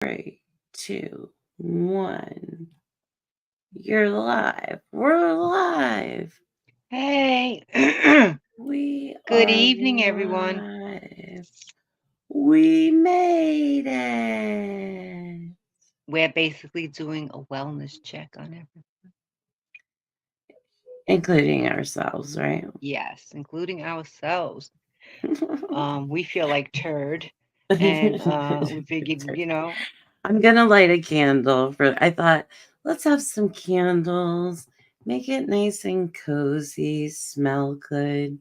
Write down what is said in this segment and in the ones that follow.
3, 2, 1. You're live. We're live. Hey, We good are evening, everyone. live. We made it. We're basically doing a wellness check on everything. Including ourselves, right? Yes, including ourselves. We feel like turd, and we figured, I'm gonna light a candle I thought, let's have some candles, make it nice and cozy, smell good.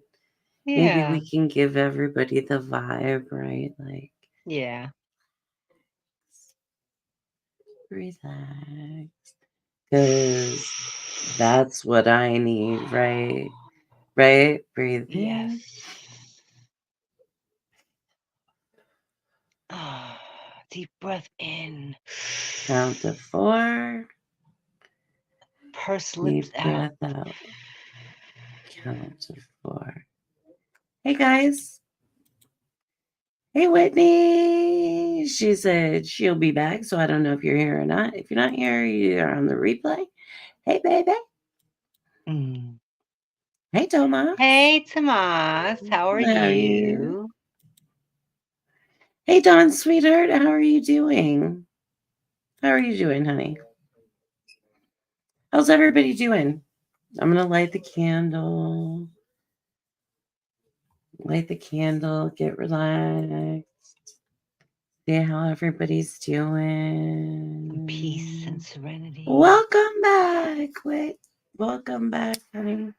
Maybe yeah, we can give everybody the vibe, right? Like, yeah, relax. Because that's what I need, right? Right? Breathe yes. in, Deep breath in, count to 4, purse lips deep out. breath out, count to 4. Hey guys. Hey Whitney. She said she'll be back, so I don't know if you're here or not. If you're not here, you're on the replay. Hey baby. Mm. Hey Thomas. Hey, Tomas, how are How are you? you? Hey Dawn, sweetheart, how are you doing? How are you doing, honey? How's everybody doing? I'm gonna light the candle. Light the candle, get relaxed. See how everybody's Peace and doing. serenity. Welcome back. Wait. Welcome back, honey.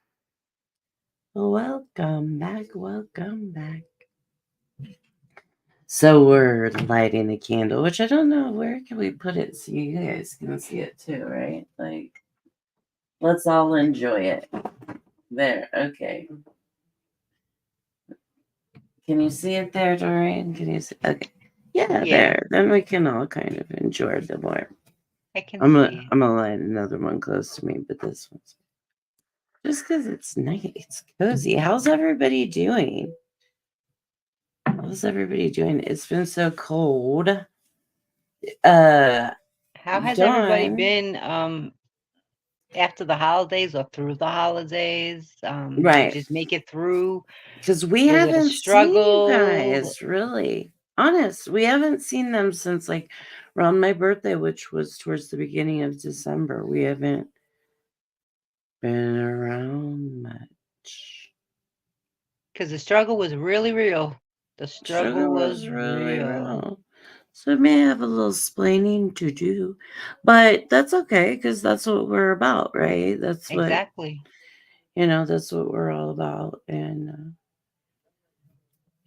Welcome back. Welcome back. So we're lighting the candle, which I don't know where can we put it so you guys can see it too, right? Like, let's all enjoy it. There. Okay. Can you see it there, Doreen? Can you see? Okay. Yeah, Yeah, there. Then we can all kind of enjoy the more. I can I'm gonna see it. I'm gonna light another one close to me, but this one's just because it's nice. It's cozy. How's everybody doing? How's everybody doing? It's been so cold. Uh, How has everybody Dawn. been after the holidays or through the holidays? Did you Right. just make it through? Because we Was it a haven't seen you struggle? guys, really. Honest, we haven't seen them since like around my birthday, which was towards the beginning of December. We haven't been around much. Because the struggle was really real. The Sugar struggle was was really real. real. So it may have a little splaining to do, but that's okay because that's what we're about, right? Exactly. That's what we're all about. And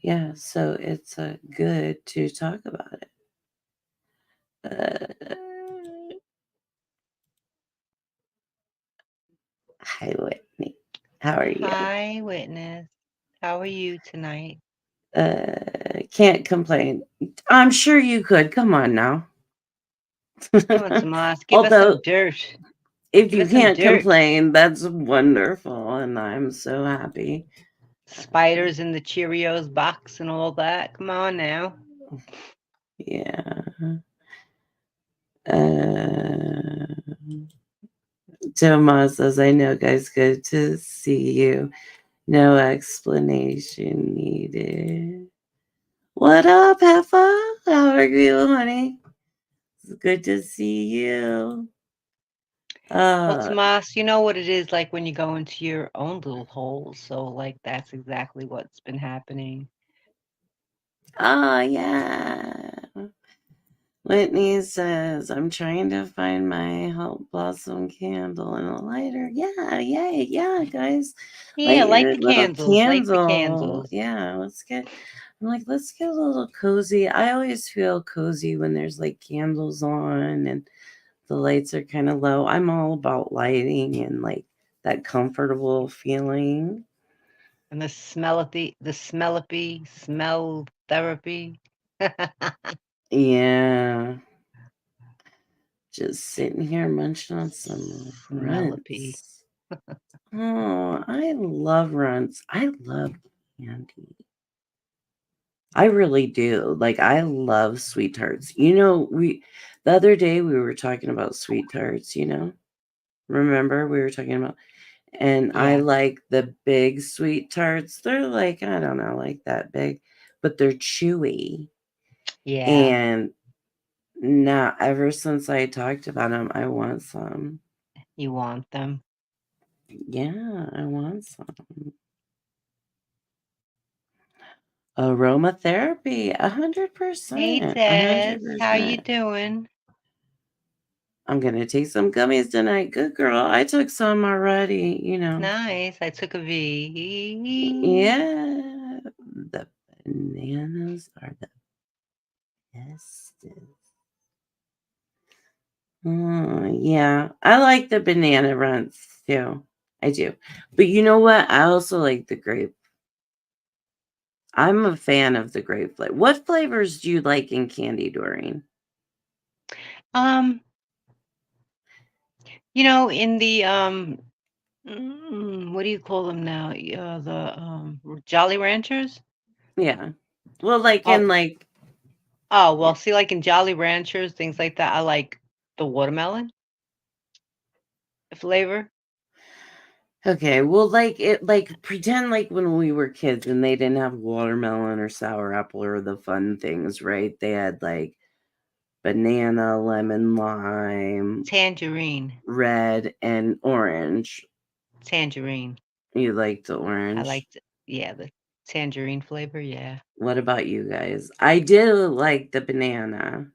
yeah, so it's good to talk about it. Uh, Hi, Whitney. How are you? Hi, witness. How are you tonight? Can't complain. I'm sure you could. Come on now. Come on, Tomas, give us Although, some dirt. if Give you us some can't dirt. complain, that's wonderful, and I'm so happy. Spiders in the Cheerios box and all that. Come on now. Yeah. Uh, Tomas says, I know, guys. Good to see you. No explanation needed. What up, Heffa? How are you, honey? It's good to see you. Well, Uh, Tomas, you know what it is like when you go into your own little hole. So, like, that's exactly what's been happening. oh, yeah. Whitney says, I'm trying to find my Help Blossom candle and a lighter. Yeah, yay, yeah, guys. Yeah, Light light your the little candles, light the candle. candles. Yeah, I'm like, let's get a little cozy. I always feel cozy when there's like candles on and the lights are kind of low. I'm all about lighting and like that comfortable feeling. And the smell therapy. Yeah, just sitting here munching on some Smellapy. runts. Oh, I love runts. I love candy. I really do. Like, I love sweet tarts. The other day we were talking about sweet tarts, Remember we were talking about, and I Yeah. like the big sweet tarts. They're like, I don't know, like that big, but they're chewy. Yeah. And now, ever since I talked about them, I want some. You want them. Yeah, I want some. Aromatherapy, Hey 100%, Tess, how you 100%. doing? I'm gonna take some gummies tonight. Good girl. I took some already. Nice. I took a V. Yeah, the bananas are the bestest. Yeah, I like the banana runs too. I do. But you know what? I also like the grape. I'm a fan of the grape flavor. What flavors do you like in candy, Doreen? Um, in the what do you call them now? The Jolly Ranchers. Yeah. Well, like Oh, in like oh, well, see, like in Jolly Ranchers, things like that. I like the watermelon flavor. okay, well, like pretend like when we were kids and they didn't have watermelon or sour apple or the fun things, right? They had like banana, lemon, lime, Tangerine. red, and orange. Tangerine. You like the I orange. liked, yeah, the tangerine flavor. Yeah. What about you guys? I did like the banana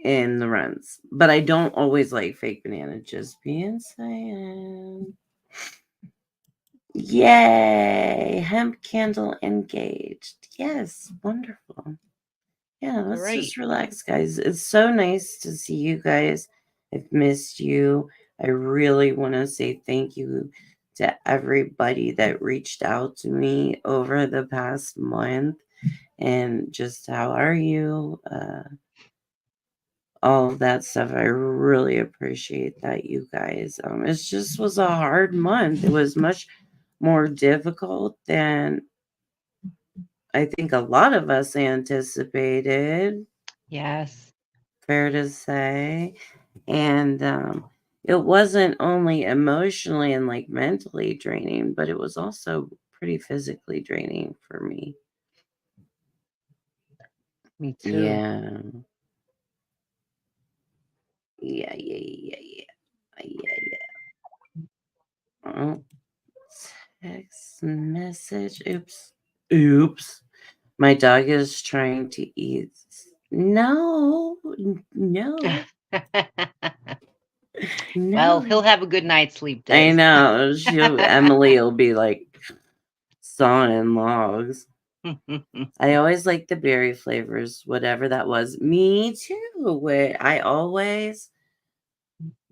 in the runs, but I don't always like fake banana. Just being saying. Yay! Hemp candle engaged. Yes, wonderful. Yeah, let's Great. just relax, guys. It's so nice to see you guys. I've missed you. I really want to say thank you to everybody that reached out to me over the past month and just how are you? All of that stuff. I really appreciate that, you guys. It just was a hard month. It was much more difficult than I think a lot of us anticipated, Yes. fair to say. And it wasn't only emotionally and like mentally draining, but it was also pretty physically draining for me. Me too. Yeah. Yeah, yeah, yeah, yeah. Yeah, yeah. Oh, text message. Oops. Oops. My dog is trying to eat. No, no, Well, he'll no. have a good night's sleep, I Des. know. Emily will be like sawing logs. I always like the berry flavors, whatever that was. Me too. I always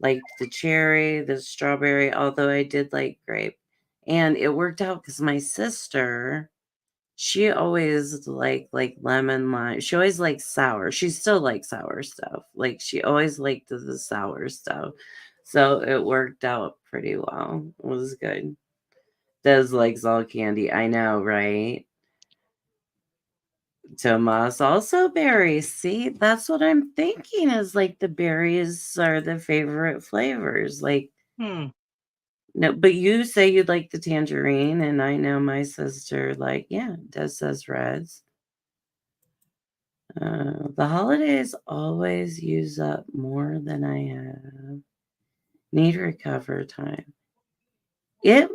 liked the cherry, the strawberry, although I did like grape. And it worked out because my sister, she always like lemon lime. She always liked sour. She still likes sour stuff. Like she always liked the sour stuff. So it worked out pretty well. It was good. Des likes all candy. I know, right? Tomas also berries. See, that's what I'm thinking is like the berries are the favorite flavors. Like, Hmm. no, but you say you'd like the tangerine, and I know my sister, like, yeah, Des says reds. The holidays always use up more than I have. Need recover time. It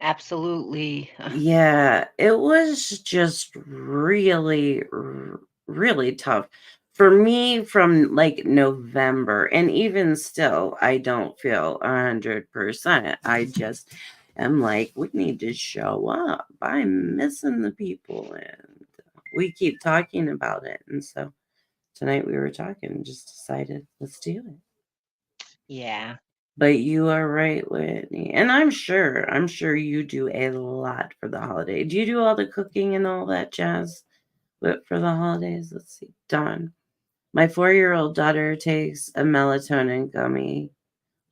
Absolutely. Yeah, it was just really, really tough for me from like November. And even still, I don't feel 100%. I just am like, we need to show up. I'm missing the people. And we keep talking about it. And so tonight we were talking and just decided, let's do it. Yeah. But you are right, Whitney. And I'm sure you do a lot for the holiday. Do you do all the cooking and all that jazz for the holidays? Let's see. Dawn. My 4-year-old daughter takes a melatonin gummy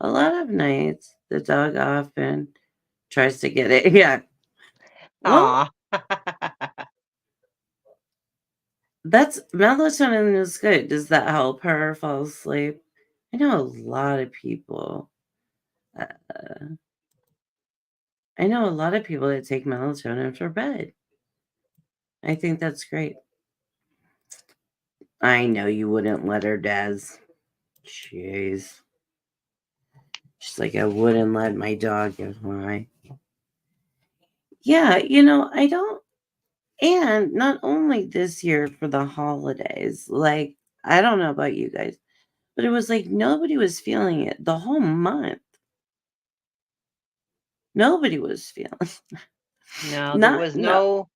a lot of nights. The dog often tries to get it. Yeah. Well, Aw. That's melatonin is good. Does that help her fall asleep? I know a lot of people. Uh, I know a lot of people that take melatonin for bed. I think that's great. I know you wouldn't let her, Des. Jeez. She's like, I wouldn't let my dog get high. Yeah, I don't. And not only this year for the holidays, like, I don't know about you guys, but it was like nobody was feeling it the whole month. Nobody was feeling No, not no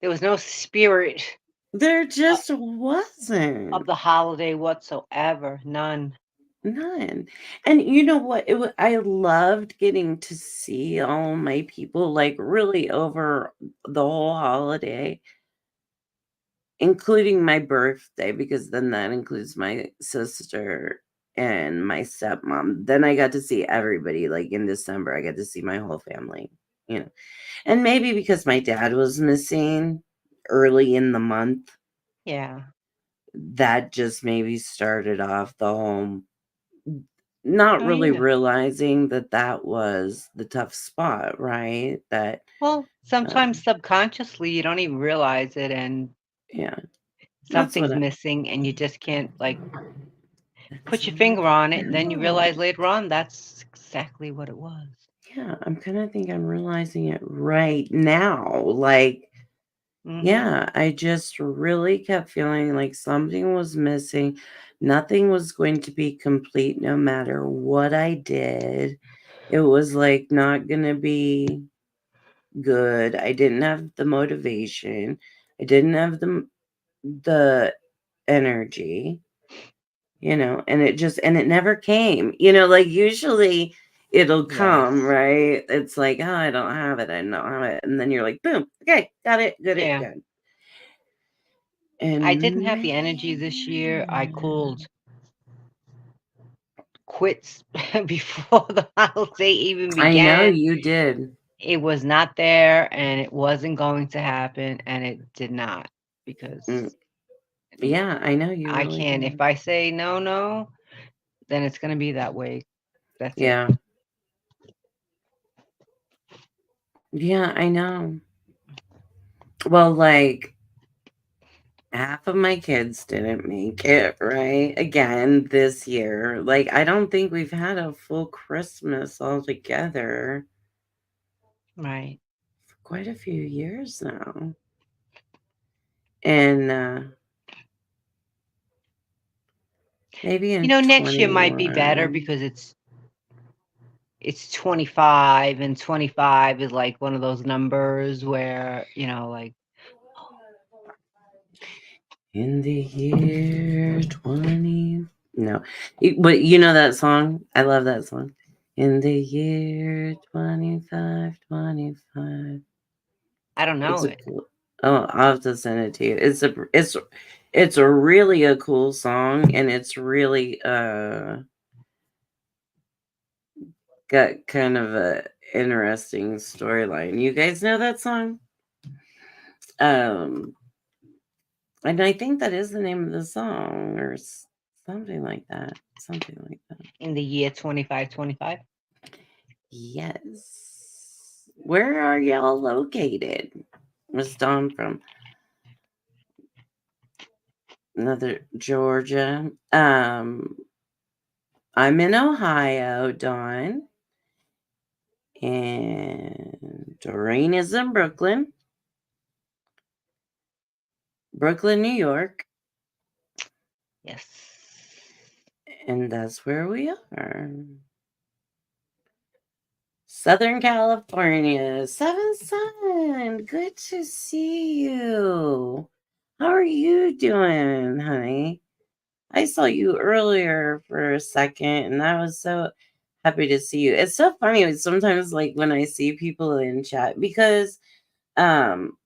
there was no spirit there uh, just of wasn't the holiday whatsoever. None. none. And you know what? I loved getting to see all my people like really over the whole holiday, including my birthday, because then that includes my sister and my stepmom. Then I got to see everybody. Like in December, I got to see my whole family, you know. And maybe because my dad was missing early in the month, Yeah. that just maybe started off the whole not Oh, really yeah. realizing that that was the tough spot, right? That, Well, sometimes um, subconsciously you don't even realize it and yeah, that's what something's I missing and you just can't like that's put your what I finger on it and then you realize feel. later on that's exactly what it was. Yeah, I'm kinda think I'm realizing it right now, like, Mhm. yeah, I just really kept feeling like something was missing. Nothing was going to be complete no matter what I did. It was, like, not gonna be good. I didn't have the motivation. I didn't have the energy, and it never came. Like, usually it'll come, Yes. right? It's like, "Oh, I don't have it. I don't have it." And then you're like, "Boom. Okay, got it. Good, Yeah. good." I didn't And have the energy this year. I called man, quits before the holiday even I know began. you did. It was not there and it wasn't going to happen and it did not Mm, because yeah, I know you I really can't. If did. I say no, no, then it's going to be that way. That's it. Yeah. Yeah, I know. Well, like, half of my kids didn't make it, right? Again, this year. Like, I don't think we've had a full Christmas all together Right. for quite a few years now. And maybe You in know, next year might be better 21. because it's 25 and 25 is like one of those numbers where, like In the year 20. No. But you know that song? I love that song. In the year 2525. I don't It's know a it. cool. Oh, I'll have to send it to you. It's a really a cool song, and it's really got kind of a interesting storyline. You guys know that song? Um and I think that is the name of the song or something like that. Something like that. In the year 2525. Yes. Where are y'all located? Miss Dawn from another Georgia. I'm in Ohio, Dawn. And Doreen is in Brooklyn, New York. Yes. And that's where we are. Southern California. Seven Sun. Good to see you. How are you doing, honey? I saw you earlier for a second and I was so happy to see you. It's so funny sometimes like when I see people in chat because um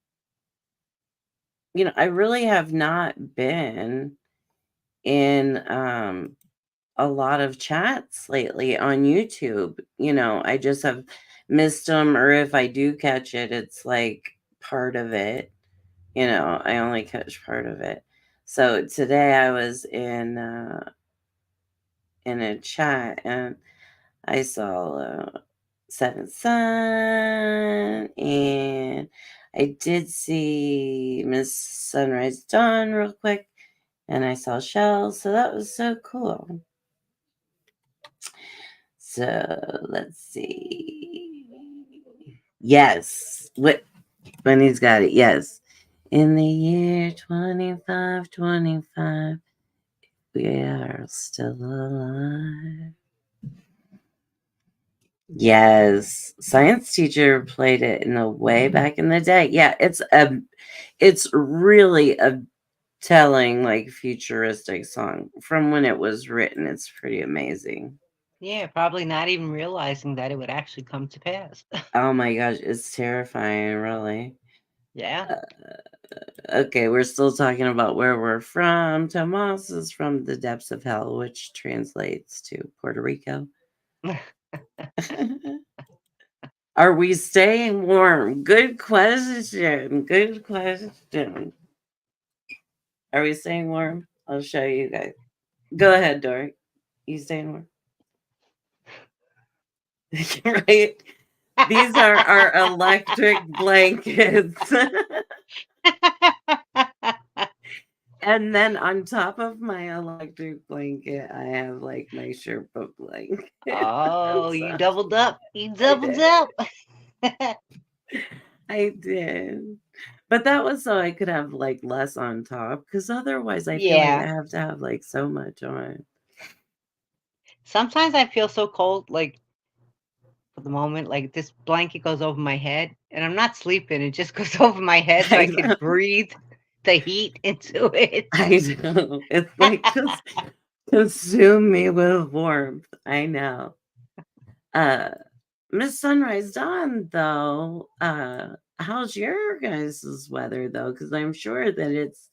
I really have not been in a lot of chats lately on YouTube. I just have missed them, or if I do catch it, it's like part of it. I only catch part of it. So today I was in a chat and I saw Seventh Son, and I did see Miss Sunrise Dawn real quick, and I saw Shell, so that was so cool. So let's see. Yes, when he's got it. Yes, in the year 2525, we are still alive. Yes, science teacher played it in a way back in the day. Yeah, it's really a telling, like, futuristic song from when it was written. It's pretty amazing. Yeah, probably not even realizing that it would actually come to pass. Oh my gosh, it's terrifying, really. Yeah. Okay, we're still talking about where we're from. Tomas is from the depths of hell, which translates to Puerto Rico. Are we staying warm? Good question. Good question. Are we staying warm? I'll show you guys. Go ahead, Dory. You staying warm? Right? These are our electric blankets. And then on top of my electric blanket, I have like my Sherpa blanket. Oh, you So doubled up. You I doubled did. up. I did. But that was so I could have like less on top, because otherwise I feel like I Yeah. have to have like so much on. Sometimes I feel so cold, like for the moment, like this blanket goes over my head, and I'm not sleeping. It just goes over my head so I I could know. breathe the heat into it. I know. It's like just consume me with warmth. I know. Uh Miss Sunrise Dawn, though, how's your guys' weather though? Because I'm sure that it's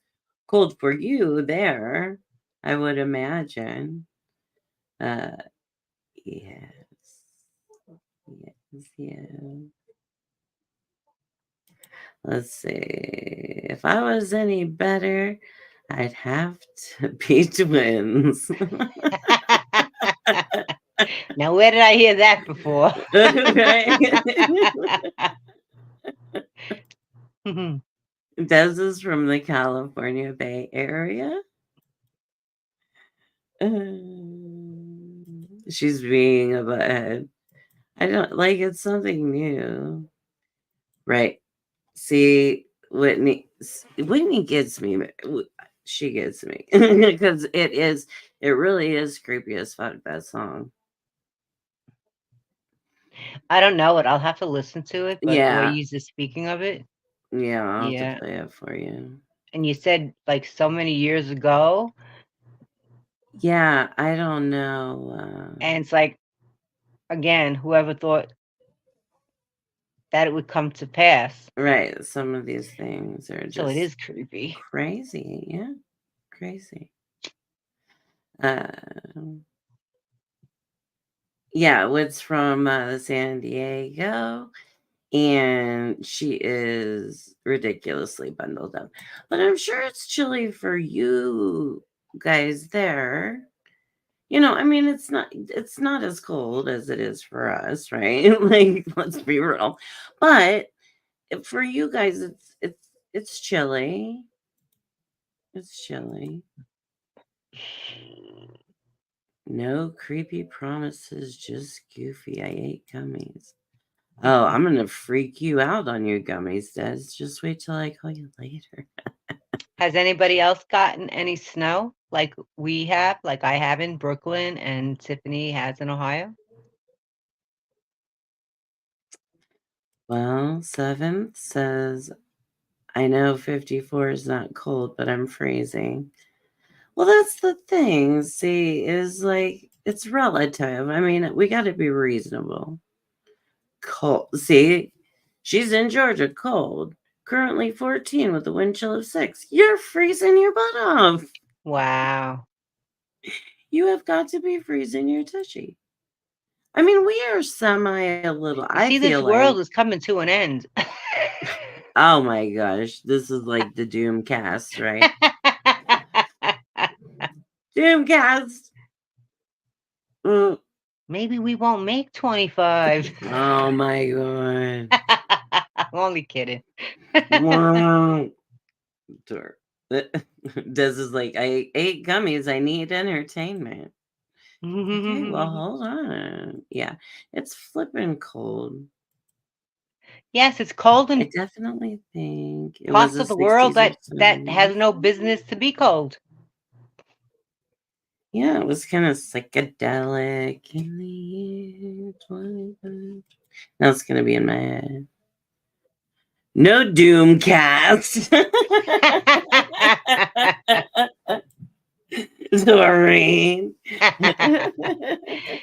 cold for you there, I would imagine. Uh yes. Yes, yeah. Let's see. If I was any better, I'd have to be twins. Now, where did I hear that before? Right? Des is from the California Bay Area. She's being a butthead. I don't like, it's something new. Right. See, Whitney gets me. She gets me because it really is creepy as fuck, that song. I don't know it. I'll have to listen to it, but the way Yeah. you just speaking of it, Yeah, I'll have to yeah. play it for you. And you said like so many years ago, Yeah, I don't know. and it's like again, whoever thought that it would come to pass. Right. Some of these things are So it just is creepy. crazy. Yeah. Crazy. Um, yeah, it's from San Diego, and she is ridiculously bundled up. But I'm sure it's chilly for you guys there. I mean, it's not as cold as it is for us, right? Like, let's be real. But for you guys, it's chilly. It's chilly. No creepy promises, just goofy. I ate gummies. Oh, I'm gonna freak you out on your gummies, Des. Just wait till I call you later. Has anybody else gotten any snow like we have, like I have in Brooklyn and Tiffany has in Ohio? Well, 7th says, I know 54 is not cold, but I'm freezing. Well, that's the thing. See, is like it's relative. I mean, we got to be reasonable. Cold. See, she's in Georgia, cold. Currently 14 with a wind chill of 6. You're freezing your butt off. Wow. You have got to be freezing your tushy. I mean, we are semi a little. You I see, this feel world like, is coming to an end. oh my gosh, this is like the Doom cast, right? Doomcast. Mm. Maybe we won't make 25. Oh my god. I'm only kidding. Wow. Des is like, I ate gummies. I need entertainment. Okay, well, hold on. Yeah, it's flipping cold. Yes, it's cold I in definitely think it was parts the of the world 60s or that has 70s. no business to be cold. Yeah, it was kind of psychedelic in the year 25. Now it's gonna be in my head. No Doomcast. Doreen.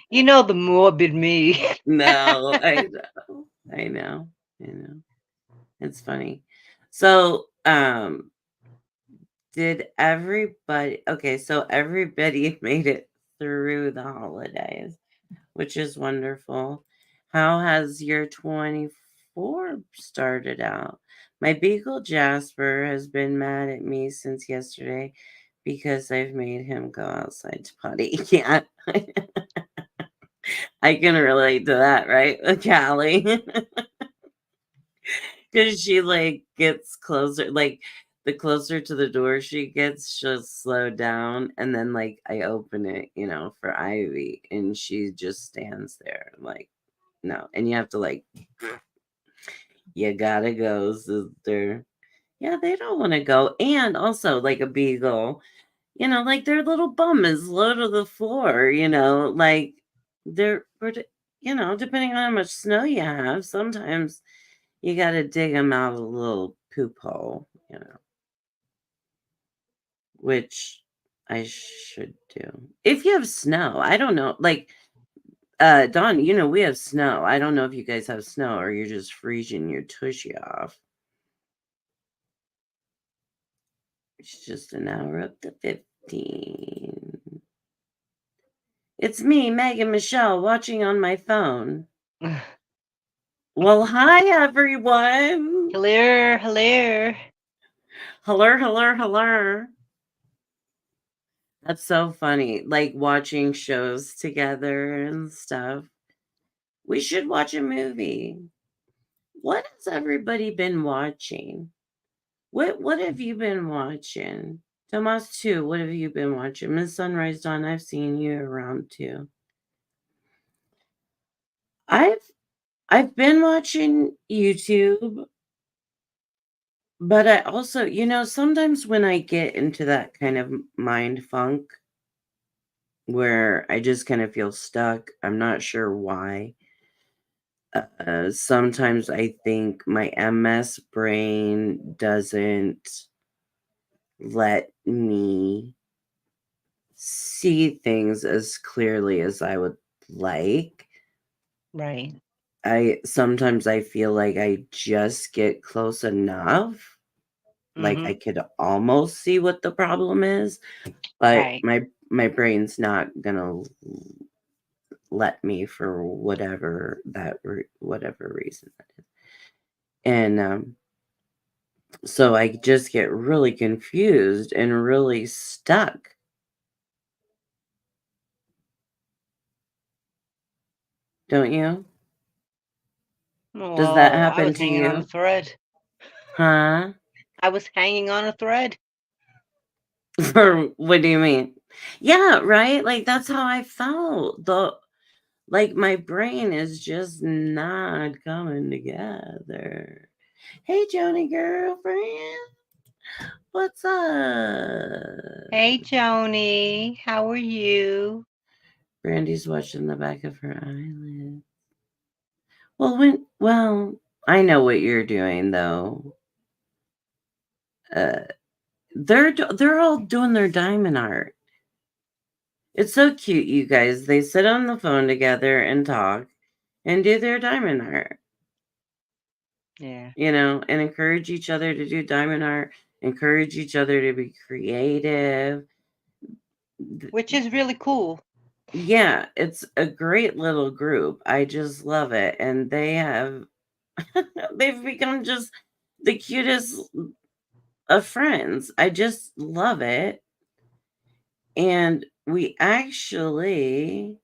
You know the morbid me. No, I know. I know. I know. It's funny. So, did everybody okay, so everybody made it through the holidays, which is wonderful. How has year 24 started out? My beagle Jasper has been mad at me since yesterday because I've made him go outside to potty. Yeah. I can relate to that, right? Callie. Because she like gets closer, like the closer to the door she gets, she'll slow down. And then like I open it, for Ivy, and she just stands there like, no. And you have to like, you gotta go, sister. Yeah, they don't want to go. And also like a beagle, like their little bum is low to the floor, like they're, depending on how much snow you have, sometimes you got to dig them out of a little poop hole, which I should do. If you have snow, I don't know. Like, Dawn, we have snow. I don't know if you guys have snow or you're just freezing your tushy off. It's just an hour up to 15. It's me, Megan Michelle, watching on my phone. Well, hi, everyone. Hello, hello. Hello, hello, hello. That's so funny. Like watching shows together and stuff. We should watch a movie. What has everybody been watching? What have you been watching? Tomas too, what have you been watching? Miss Sunrise Dawn, I've seen you around too. I've been watching YouTube, but I also, sometimes when I get into that kind of mind funk where I just kind of feel stuck, I'm not sure why. Sometimes I think my MS brain doesn't let me see things as clearly as I would like. Right. Sometimes I feel like I just get close enough, like I could almost see what the problem is, but Right. my brain's not gonna let me for whatever reason that is. And so I just get really confused and really stuck. Don't you? Does that Well, I happen was to hanging on a you? thread. Huh? I was hanging on a thread. For what do you mean? Yeah, right? Like that's how I felt. Like my brain is just not coming together. Hey Joni girlfriend. What's up? Hey, Joni, how are you? Brandy's watching the back of her eyelid. Well, I know what you're doing though. Uh they're all doing their diamond art. It's so cute, you guys. They sit on the phone together and talk and do their diamond art. Yeah. And encourage each other to do diamond art, encourage each other to be creative. Which is really cool. Yeah, it's a great little group. I just love it. And they've become just the cutest of friends. I just love it. And we actually,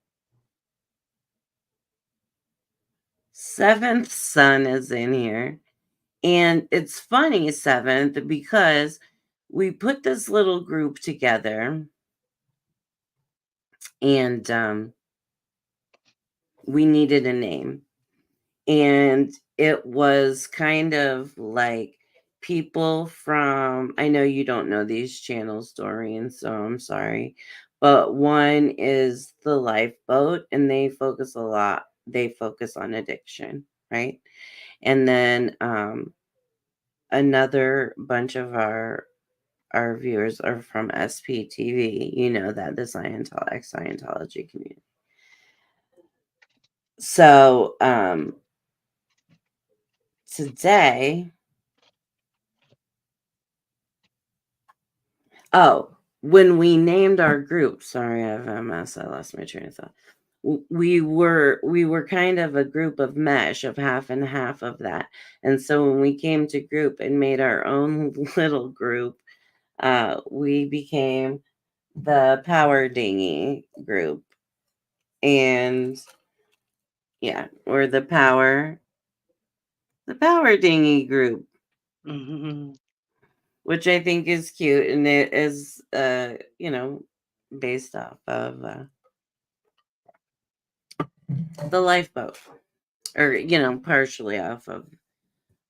Seventh Son is in here. And it's funny, Seventh, because we put this little group together and we needed a name. And it was kind of like people from, I know you don't know these channels, Doreen, so I'm sorry. But one is the Lifeboat, and they focus on addiction, right? And then another bunch of our viewers are from SPTV, you know, that the Scientology community. So today, when we named our group, sorry, I have a mess. I lost my train of thought. We were kind of a group of mesh of half and half of that. And so when we came to group and made our own little group, we became the Power Dingy group. And yeah, or the Power Dingy group, Mm-hmm. which I think is cute, and it is based off of the Lifeboat, or partially off of.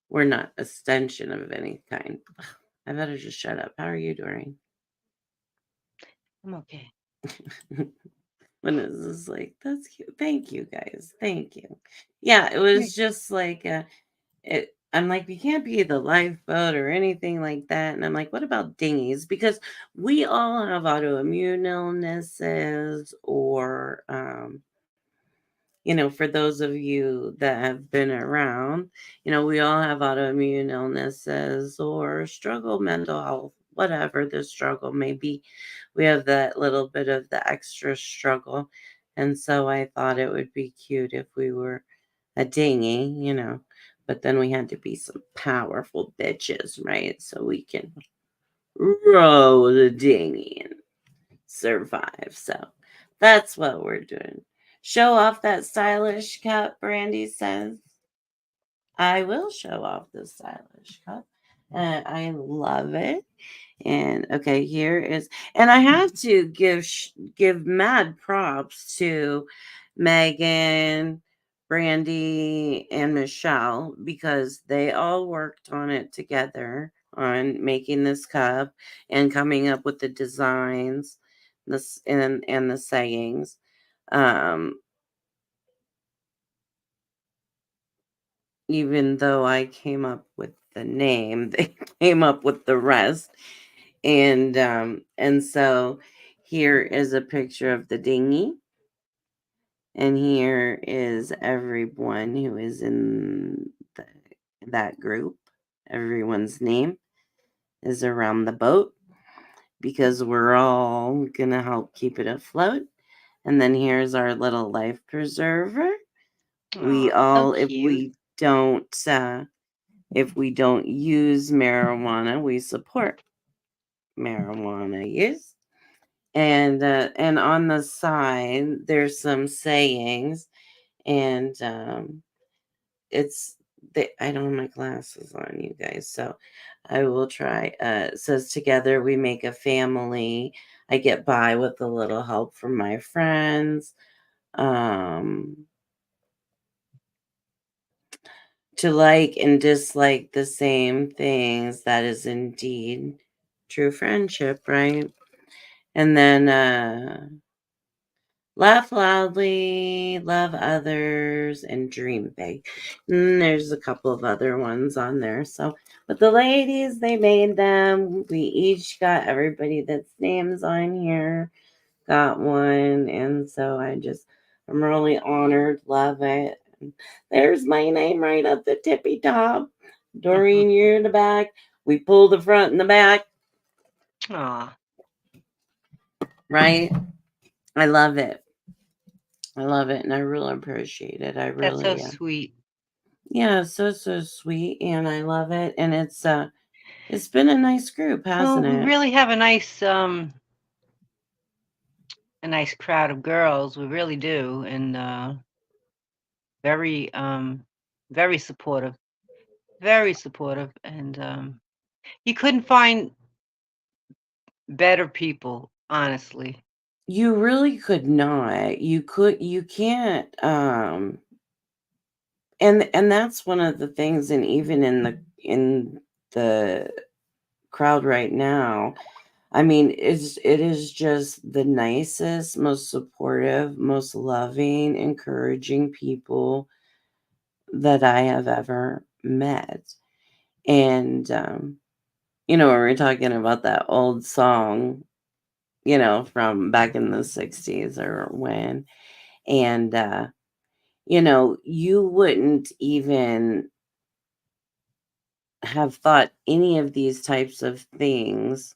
We're not extension of any kind. I better just shut up. How are you doing? I'm okay. When is this like, that's cute. Thank you guys. Thank you. Yeah, it was just like I'm like, we can't be the Lifeboat or anything like that. And I'm like, what about dinghies? Because we all have autoimmune illnesses, or for those of you that have been around, we all have autoimmune illnesses or struggle mental health, whatever the struggle may be. We have that little bit of the extra struggle. And so I thought it would be cute if we were a dinghy. But then we had to be some powerful bitches, right? So we can row the dinghy and survive. So that's what we're doing. Show off that stylish cup, Brandy says. I will show off the stylish cup. I love it. And okay, here is, and I have to give mad props to Megan, Brandy, and Michelle, because they all worked on it together on making this cup and coming up with the designs, this and the sayings. Um, Even though I came up with the name, they came up with the rest. And so here is a picture of the dinghy. And here is everyone who is in that group. Everyone's name is around the boat, because we're all going to help keep it afloat. And then here's our little life preserver. We all, so cute. if we don't use marijuana, we support marijuana use. And on the side there's some sayings, and it's I don't have my glasses on, you guys, so I will try. It says, together we make a family. I get by with a little help from my friends. To like and dislike the same things, that is indeed true friendship, right? And then laugh loudly, love others, and dream big. And there's a couple of other ones on there. So, but the ladies, they made them. We each got everybody that's names on here, got one. And so I'm really honored, love it. And there's my name right at the tippy top. Doreen, you're in the back. We pull the front and the back. Aw. Right? I love it. I love it, and I really appreciate it. I That's so really, sweet. yeah, so sweet, and I love it, and it's been a nice group, Well, hasn't we it? really have a nice a nice crowd of girls. We really do, and very very supportive, and you couldn't find better people, honestly. You really could not. You can't, and that's one of the things, and even in the crowd right now, I mean, it is just the nicest, most supportive, most loving, encouraging people that I have ever met. And we were talking about that old song, from back in the 60s or when. And you wouldn't even have thought any of these types of things,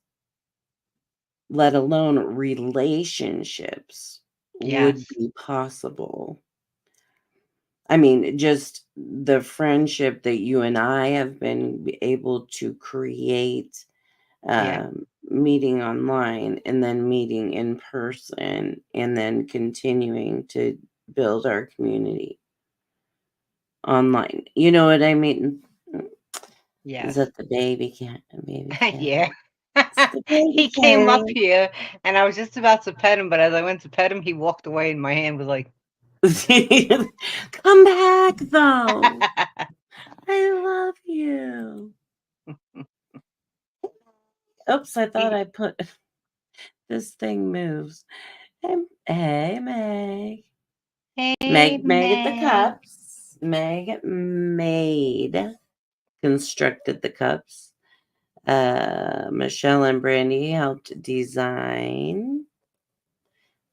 let alone relationships, would Yes. be possible. I mean, just the friendship that you and I have been able to create, Yeah. meeting online and then meeting in person and then continuing to build our community online. You know what I mean? Is Yes. that the baby cat? Baby cat. Yeah. It's the baby He came up cat. here, and I was just about to pet him, but as I went to pet him, he walked away, and my hand was like, Come back, though. I love you. Oops, I thought he, I put this thing moves. Hey, Meg. "Hey, Meg made the Meg." cups. Meg made, constructed the cups. Michelle and Brandy helped design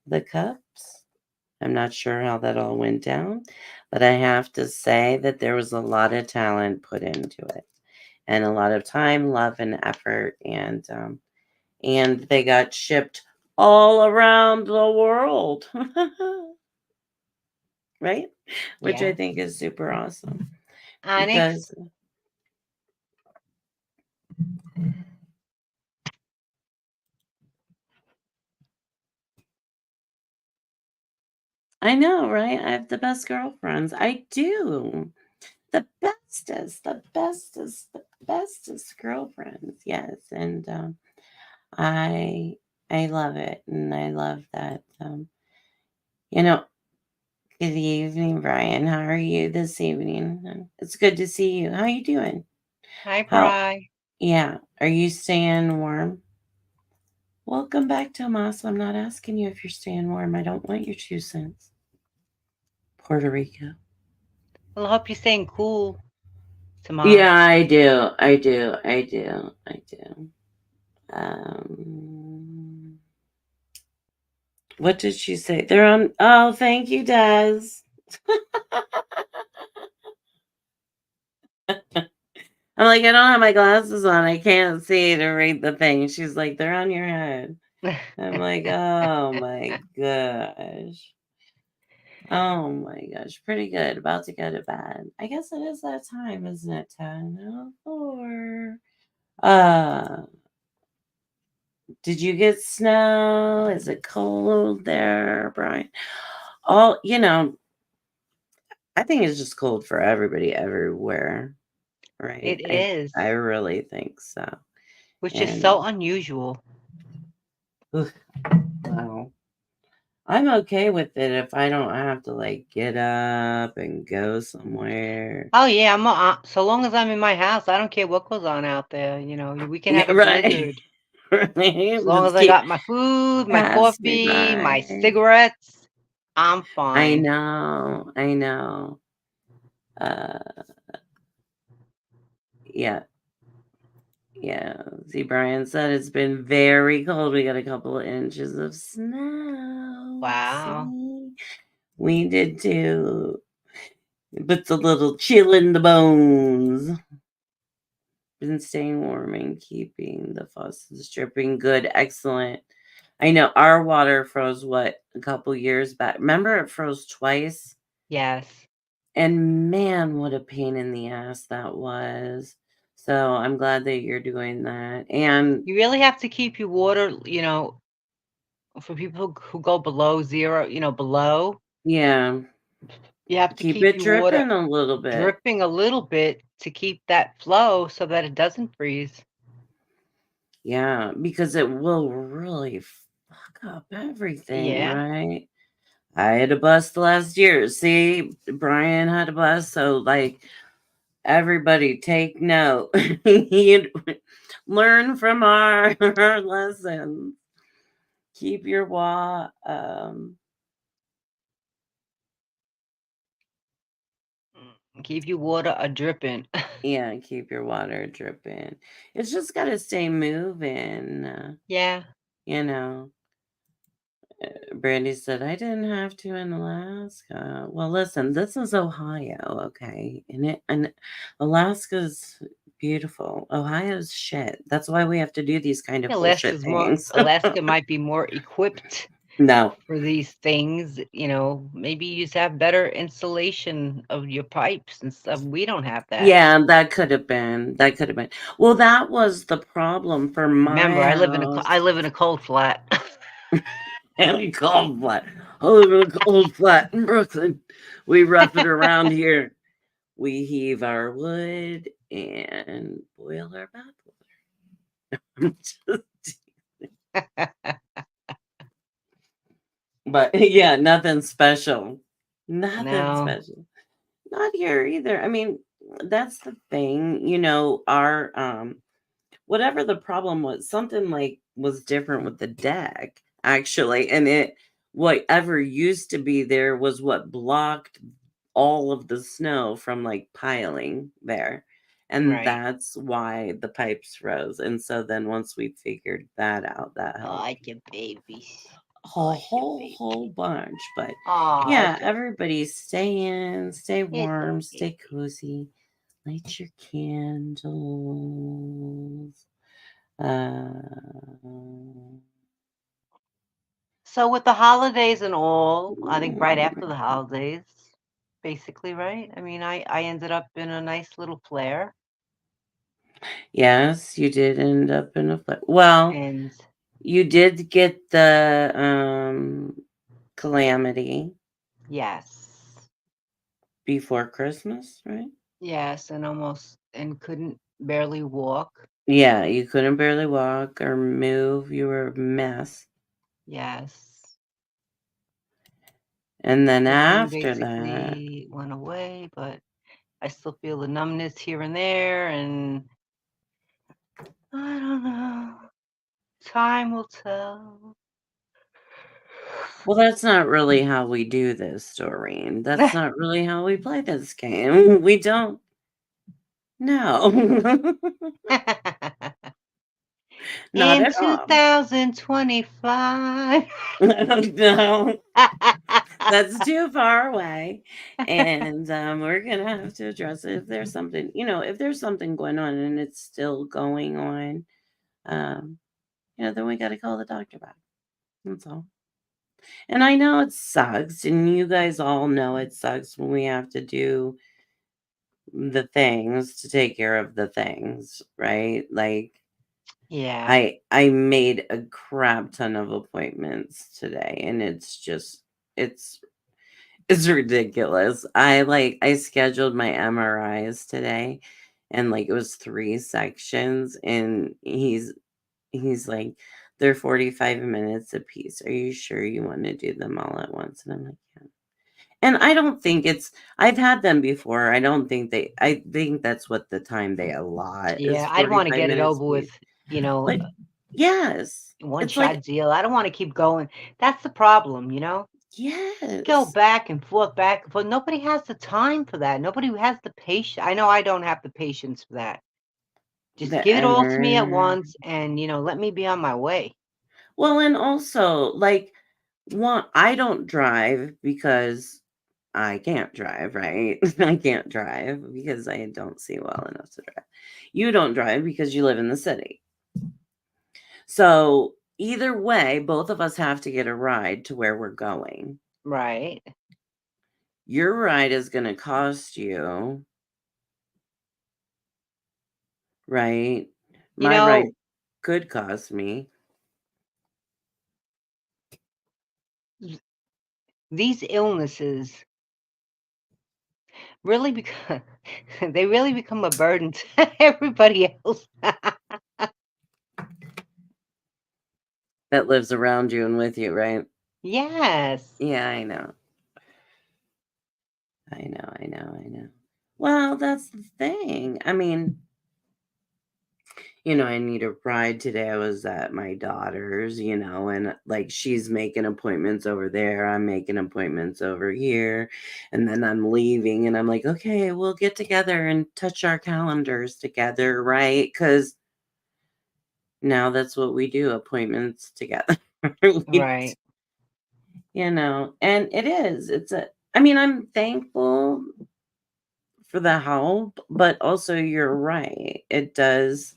the cups. I'm not sure how that all went down, but I have to say that there was a lot of talent put into it, and a lot of time, love, and effort, and they got shipped all around the world, right? Which I Yeah. think is super awesome Onyx? because I know, right? I have the best girlfriends. I do. The bestest, the bestest, the bestest girlfriends. Yes, and I I love it, and I love that. You know, good evening, Brian. How are you this evening? It's good to see you. How you doing? Hi, How? Bri. Yeah. Are you staying warm? Welcome back, Tomas. I'm not asking you if you're staying warm. I don't want your 2 cents. Puerto Rico. Well, I hope you're staying cool, Yeah, Tomas. I do. I do. I do. I do. Um, what did she say? They're on. Oh, thank you, Des. I'm like, I don't have my glasses on. I can't see to read the thing. She's like, they're on your head. I'm like, oh my gosh. Oh my gosh. Pretty good. About to go to bed. I guess it is that time, isn't it? 10:04. Uh, did you get snow? Is it cold there, Brian? All, I think it's just cold for everybody everywhere, right? It I is, really think so. which is And so unusual. ugh, wow. I'm okay with it if I don't have to like get up and go somewhere. Oh, yeah, so long as I'm in my house, I don't care what goes on out there, we can have Yeah, a right. blizzard. Right. As long as Just I keep got my food, my pass me coffee, my by. cigarettes, I'm I fine. know. I know. Uh yeah. Yeah. See, Brian said it's been very cold. We got a couple of inches of snow. Wow. See? We did too. Puts a little chill in the bones. Been staying warm and keeping the faucets dripping. Good, excellent. I know our water froze a couple years back. Remember it froze twice? Yes. And man, what a pain in the ass that was. So I'm glad that you're doing that. And You really have to keep your water, for people who go below zero, below, Yeah. you have to Keep keep it your water dripping a little bit. dripping a little bit to keep that flow so that it doesn't freeze. Yeah, because it will really fuck up everything, Yeah. right? I had a bus last year. See, Brian had a bus, so like everybody take note. You learn from our lessons. Keep your Keep your water a dripping. yeah, keep your water dripping. It's just got to stay moving. Yeah. You know. Brandy said, I didn't have to in Alaska. Well, listen, this is Ohio, okay? And Alaska's beautiful. Ohio's shit. That's why we have to do these kind of bullshit things. Alaska might be more equipped No. for these things, maybe you just have better insulation of your pipes and stuff. We don't have that. Yeah, that could have been. That could have been. Well, that was the problem for Remember, my I house. live in a cold flat. And a cold flat. I live in a cold flat in Brooklyn. We rough it around here. We heave our wood and boil our bathwater. But yeah, nothing special. Nothing No. special. Not here either. I mean, that's the thing, our whatever the problem was, something like was different with the deck, actually. And whatever used to be there was what blocked all of the snow from like piling there. And Right. that's why the pipes froze. And so then once we figured that out, that helped Oh, your babies. a Oh, your whole baby. bunch. But Oh, yeah, everybody stay in, stay it's a warm, stay baby. cozy, light your candles. Uh, So with the holidays and all, I think right after the holidays, basically, right? I mean, I ended up in a nice little flare, yes, you did end up in a well, and you did get the calamity yes, before Christmas, right? yes, and couldn't barely walk. Yeah, you couldn't barely walk or move. You were a mess. Yes. And then Everything after that, basically went away, but I still feel the numbness here and there, and I don't know. Time will tell. well, that's not really how we do this, Doreen. That's not really how we play this game. We don't. No. Not In at all. 2025. No. That's too far away. And we're gonna have to address it if there's something, if there's something going on and it's still going on, um, then we gotta call the doctor back. That's all. And I know it sucks, and you guys all know it sucks when we have to do the things to take care of the things, right? Like Yeah. I made a crap ton of appointments today, and it's it's ridiculous. I scheduled my MRIs today, and like it was 3 sections, and he's like, they're 45 minutes a piece. Are you sure you want to do them all at once? And I'm like, yeah. And I don't think I've had them before. I think that's what the time they allot is Yeah, I'd wanna 45 get it minutes over a with, piece. you know, Like, yes. one It's like, shot deal. I don't wanna keep going. That's the problem, Just go yes. back and forth, back and forth. Nobody has the time for that. Nobody has the patience. I know I don't have the patience for that. Just The give it all to me at emer once and, let me be on my way. Well, and also, like, one, I don't drive because I can't drive, right? I can't drive because I don't see well enough to drive. You don't drive because you live in the city. So, either way, both of us have to get a ride to where we're going. Right. Your ride is going to cost you, right? You My ride know, could cost me. these illnesses really become they really become a burden to everybody else. That lives around you and with you, right? Yes. Yeah, I know. I know. Well, that's the thing. I mean, I need a ride today. I was at my daughter's, and like she's making appointments over there. I'm making appointments over here. And then I'm leaving and I'm like, okay, we'll get together and touch our calendars together, right? Because now that's what we do, appointments together. We Right. and I mean, I'm thankful for the help, but also you're right. It does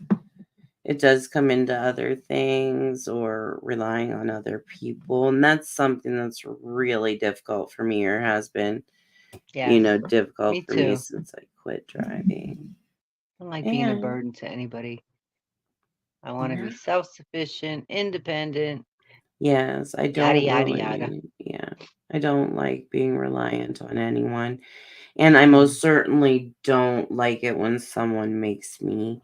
come into other things or relying on other people. And that's something that's really difficult for me or has been, Yes. difficult Me for me too. since I quit driving. I don't like being a And burden to anybody. I want to be yeah, self-sufficient, independent, yes, yada yada yada. I don't like being reliant on anyone. And I Mm. most certainly don't like it when someone makes me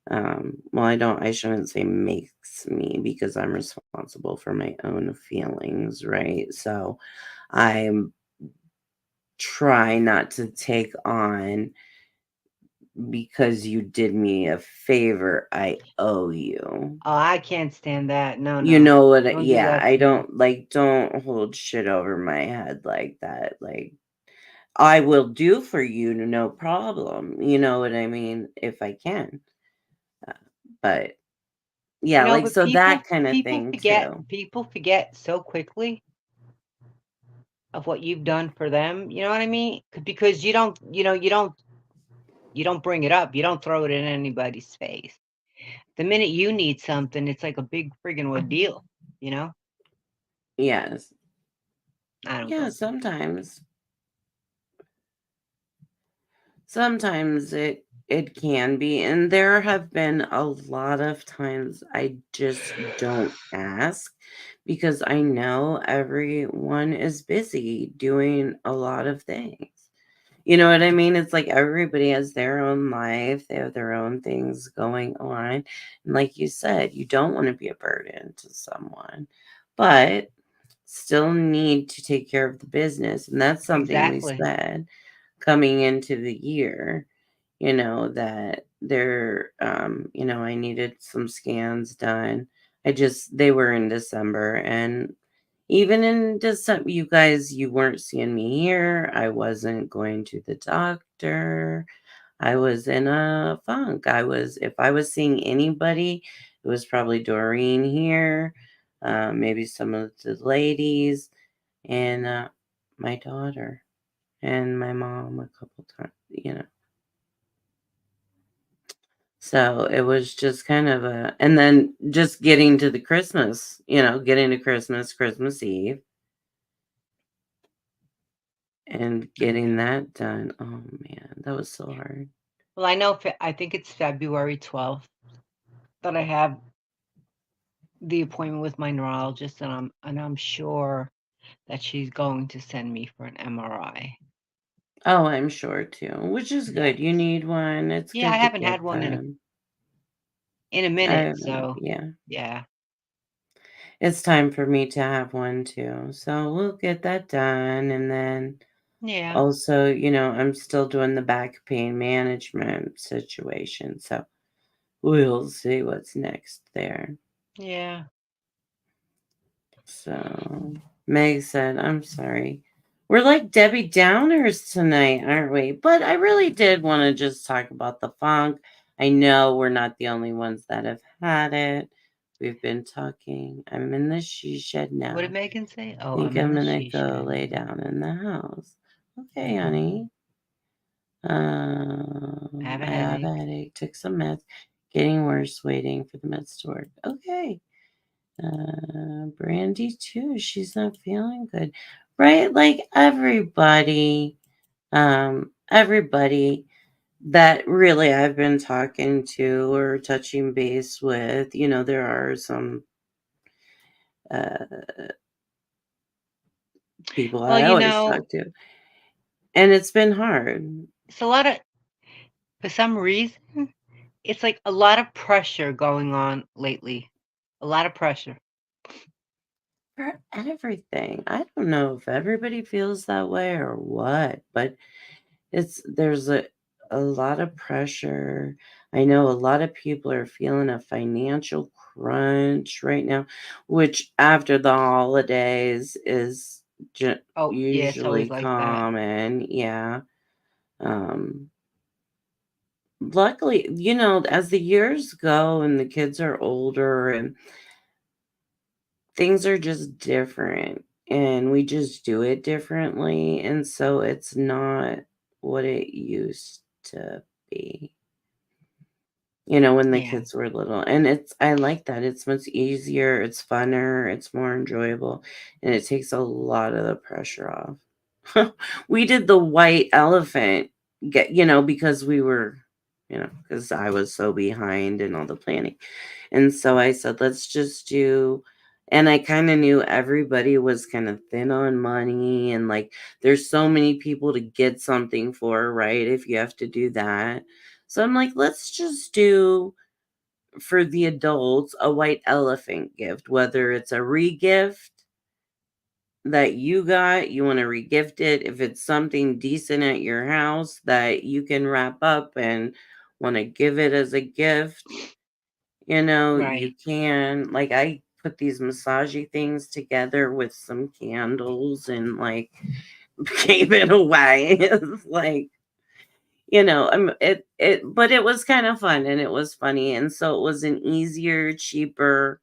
well, I shouldn't say makes me because I'm responsible for my own feelings, right? So I try not to take on because you did me a favor, I owe you. Oh, I can't stand that. No, You no. know what? Don't do Yeah, that I to me. don't hold shit over my head like that. Like, I will do for you, no problem. You know what I mean? If I can. Uh, But You yeah, know, like, but so that kind of thing too. people forget so quickly of what you've done for them. You know what I mean? Because you don't bring it up. You don't throw it in anybody's face. The minute you need something, it's like a big friggin' ordeal, you know? Yes. I don't Yeah, go for it. sometimes it can be, and there have been a lot of times I just don't ask because I know everyone is busy doing a lot of things. You know what I mean? It's like everybody has their own life, they have their own things going on. And like you said, you don't want to be a burden to someone, but still need to take care of the business. And that's something we Exactly. said coming into the year, that I needed some scans done. They were in December, and even in December, you guys, you weren't seeing me here. I wasn't going to the doctor. I was in a funk. If I was seeing anybody, it was probably Doreen here, maybe some of the ladies, and my daughter and my mom a couple times. So it was just kind of and then just getting to the Christmas, getting to Christmas Eve, and getting Yeah. that done. Oh man, that was so hard. Well, I think it's February 12th that I have the appointment with my neurologist, and I'm sure that she's going to send me for an MRI. Oh, I'm sure too, which is good. You Yes. need one. It's Yeah, I good to haven't get had one them. in a minute, so Yeah, yeah. it's time for me to have one too. So we'll get that done. And then Yeah. also, I'm still doing the back pain management situation. So we'll see what's next there. Yeah. So Meg said, I'm sorry. We're like Debbie Downers tonight, aren't we? But I really did want to just talk about the funk. I know we're not the only ones that have had it. We've been talking. I'm in the she shed What did now. Megan say? Oh, Think I'm in I'm the gonna she go shed. lay down in the house. Okay, honey. I have a I have a headache. headache. Took some meds. Getting worse. Waiting for the meds to work. Okay. Brandy too. She's not feeling good, right? Like everybody that really I've been talking to or touching base with. There are some uh, people Well, I always talk to. And it's been hard. it's a lot of, for some reason, it's like a lot of pressure going on lately. A lot of pressure. For everything. I don't know if everybody feels that way or what, but there's a lot of pressure. I know a lot of people are feeling a financial crunch right now, which after the holidays is Oh, yeah, it's usually always like that. common. Yeah. Um, luckily, as the years go and the kids are older and things are just different and we just do it differently. And so it's not what it used to be, when the Yeah. kids were little. And I like that. It's much easier, it's funner, it's more enjoyable, and it takes a lot of the pressure off. We did the white elephant, because because I was so behind in all the planning. And so I said, let's just do, and I kind of knew everybody was kind of thin on money and like there's so many people to get something for, right? If you have to do that. So I'm like, let's just do for the adults a white elephant gift, whether it's a regift that you want to regift it. If it's something decent at your house that you can wrap up and want to give it as a gift, you Right. can. Like, I put these massagey things together with some candles and like gave it away. It's like, but it was kind of fun and it was funny. And so it was an easier, cheaper,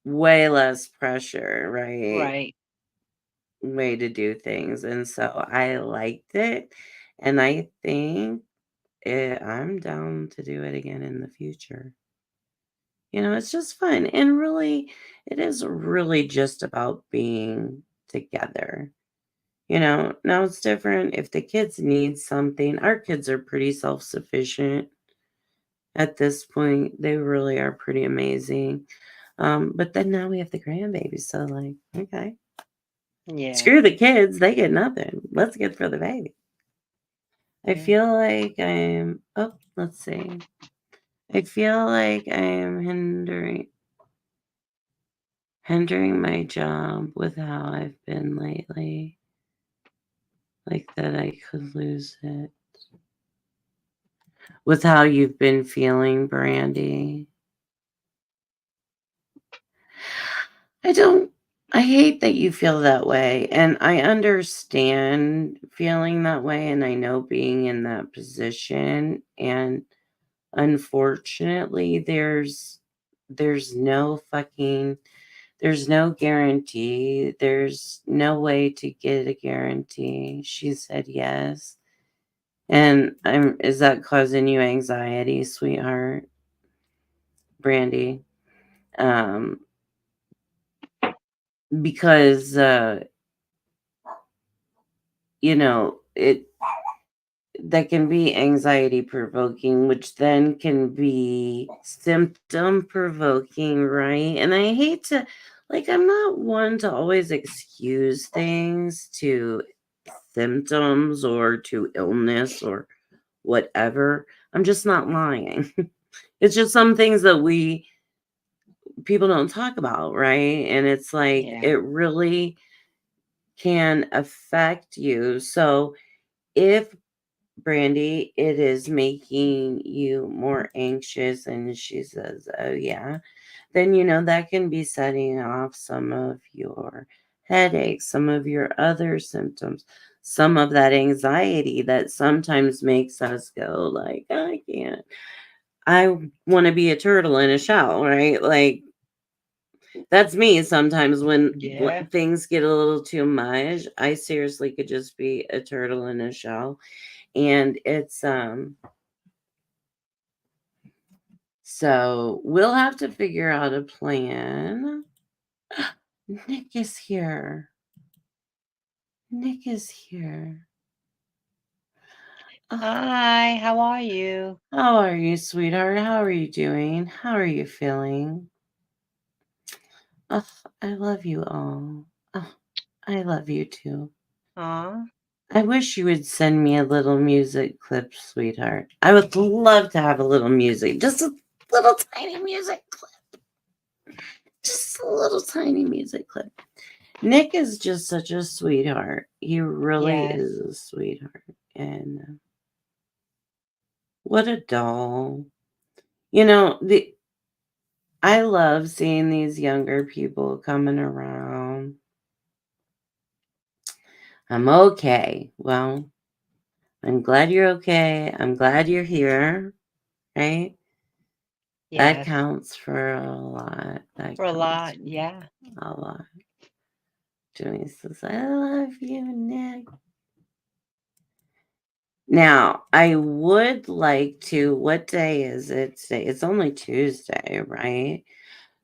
way less pressure, right? Right. Way to do things. And so I liked it. And I think I'm down to do it again in the future. It's just fun. And really, it is really just about being together. Now it's different. If the kids need something, our kids are pretty self sufficient at this point. They really are pretty amazing. But then now we have the grandbabies. So, like, okay, Yeah. screw the kids. They get nothing. Let's get for the baby. I Yeah. feel like let's see. I feel like I am hindering my job with how I've been lately. Like that I could lose it. With how you've been feeling, Brandy. I don't I hate that you feel that way. And I understand feeling that way. And I know being in that position. And unfortunately, there's no fucking there's no guarantee. There's no way to get a guarantee. She said yes. And is that causing you anxiety, sweetheart? Brandy? Um, because it that can be anxiety provoking, which then can be symptom provoking, right? And I hate to, like, I'm not one to always excuse things to symptoms or to illness or whatever. I'm just not lying. It's just some things that people don't talk about, right? And it's like Yeah. it really can affect you. So if, Brandy, it is making you more anxious, and she says, oh yeah, then that can be setting off some of your headaches, some of your other symptoms, some of that anxiety that sometimes makes us go like, I can't, I want to be a turtle in a shell, right? Like, that's me sometimes when Yeah. things get a little too much. I seriously could just be a turtle in a shell. And it's so we'll have to figure out a plan. Nick is here. Nick is here. Oh, Hi, how are you? how are you, sweetheart? How are you doing? How are you feeling? Oh, I love you all. Oh, I love you too. Aw. I wish you would send me a little music clip, sweetheart. I would love to have a little music, just a little tiny music clip. Just a little tiny music clip. Nick is just such a sweetheart. He really Yes. is a sweetheart. And what a doll. You know, I love seeing these younger people coming around. I'm okay. Well, I'm glad you're okay. I'm glad you're here, right? That Yes. counts for a lot. That For a counts lot. Yeah. for a lot. Denise says, I love you, Nick. Now, I would like to, what day is it today? It's only Tuesday, right?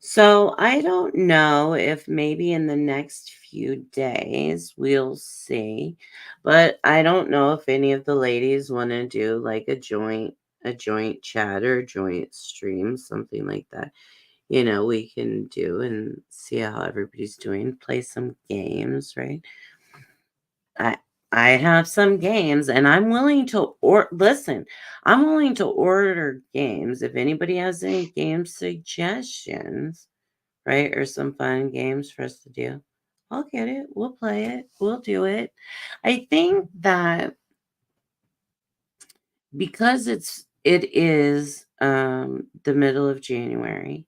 So I don't know if maybe in the next few days we'll see, but I don't know if any of the ladies want to do like a joint chat or joint stream, something like that. We can do and see how everybody's doing, play some games, right? I I have some games and I'm willing to listen, I'm willing to order games if anybody has any game suggestions, right? Or some fun games for us to do. I'll get it. We'll play it. We'll do it. I think that because it is the middle of January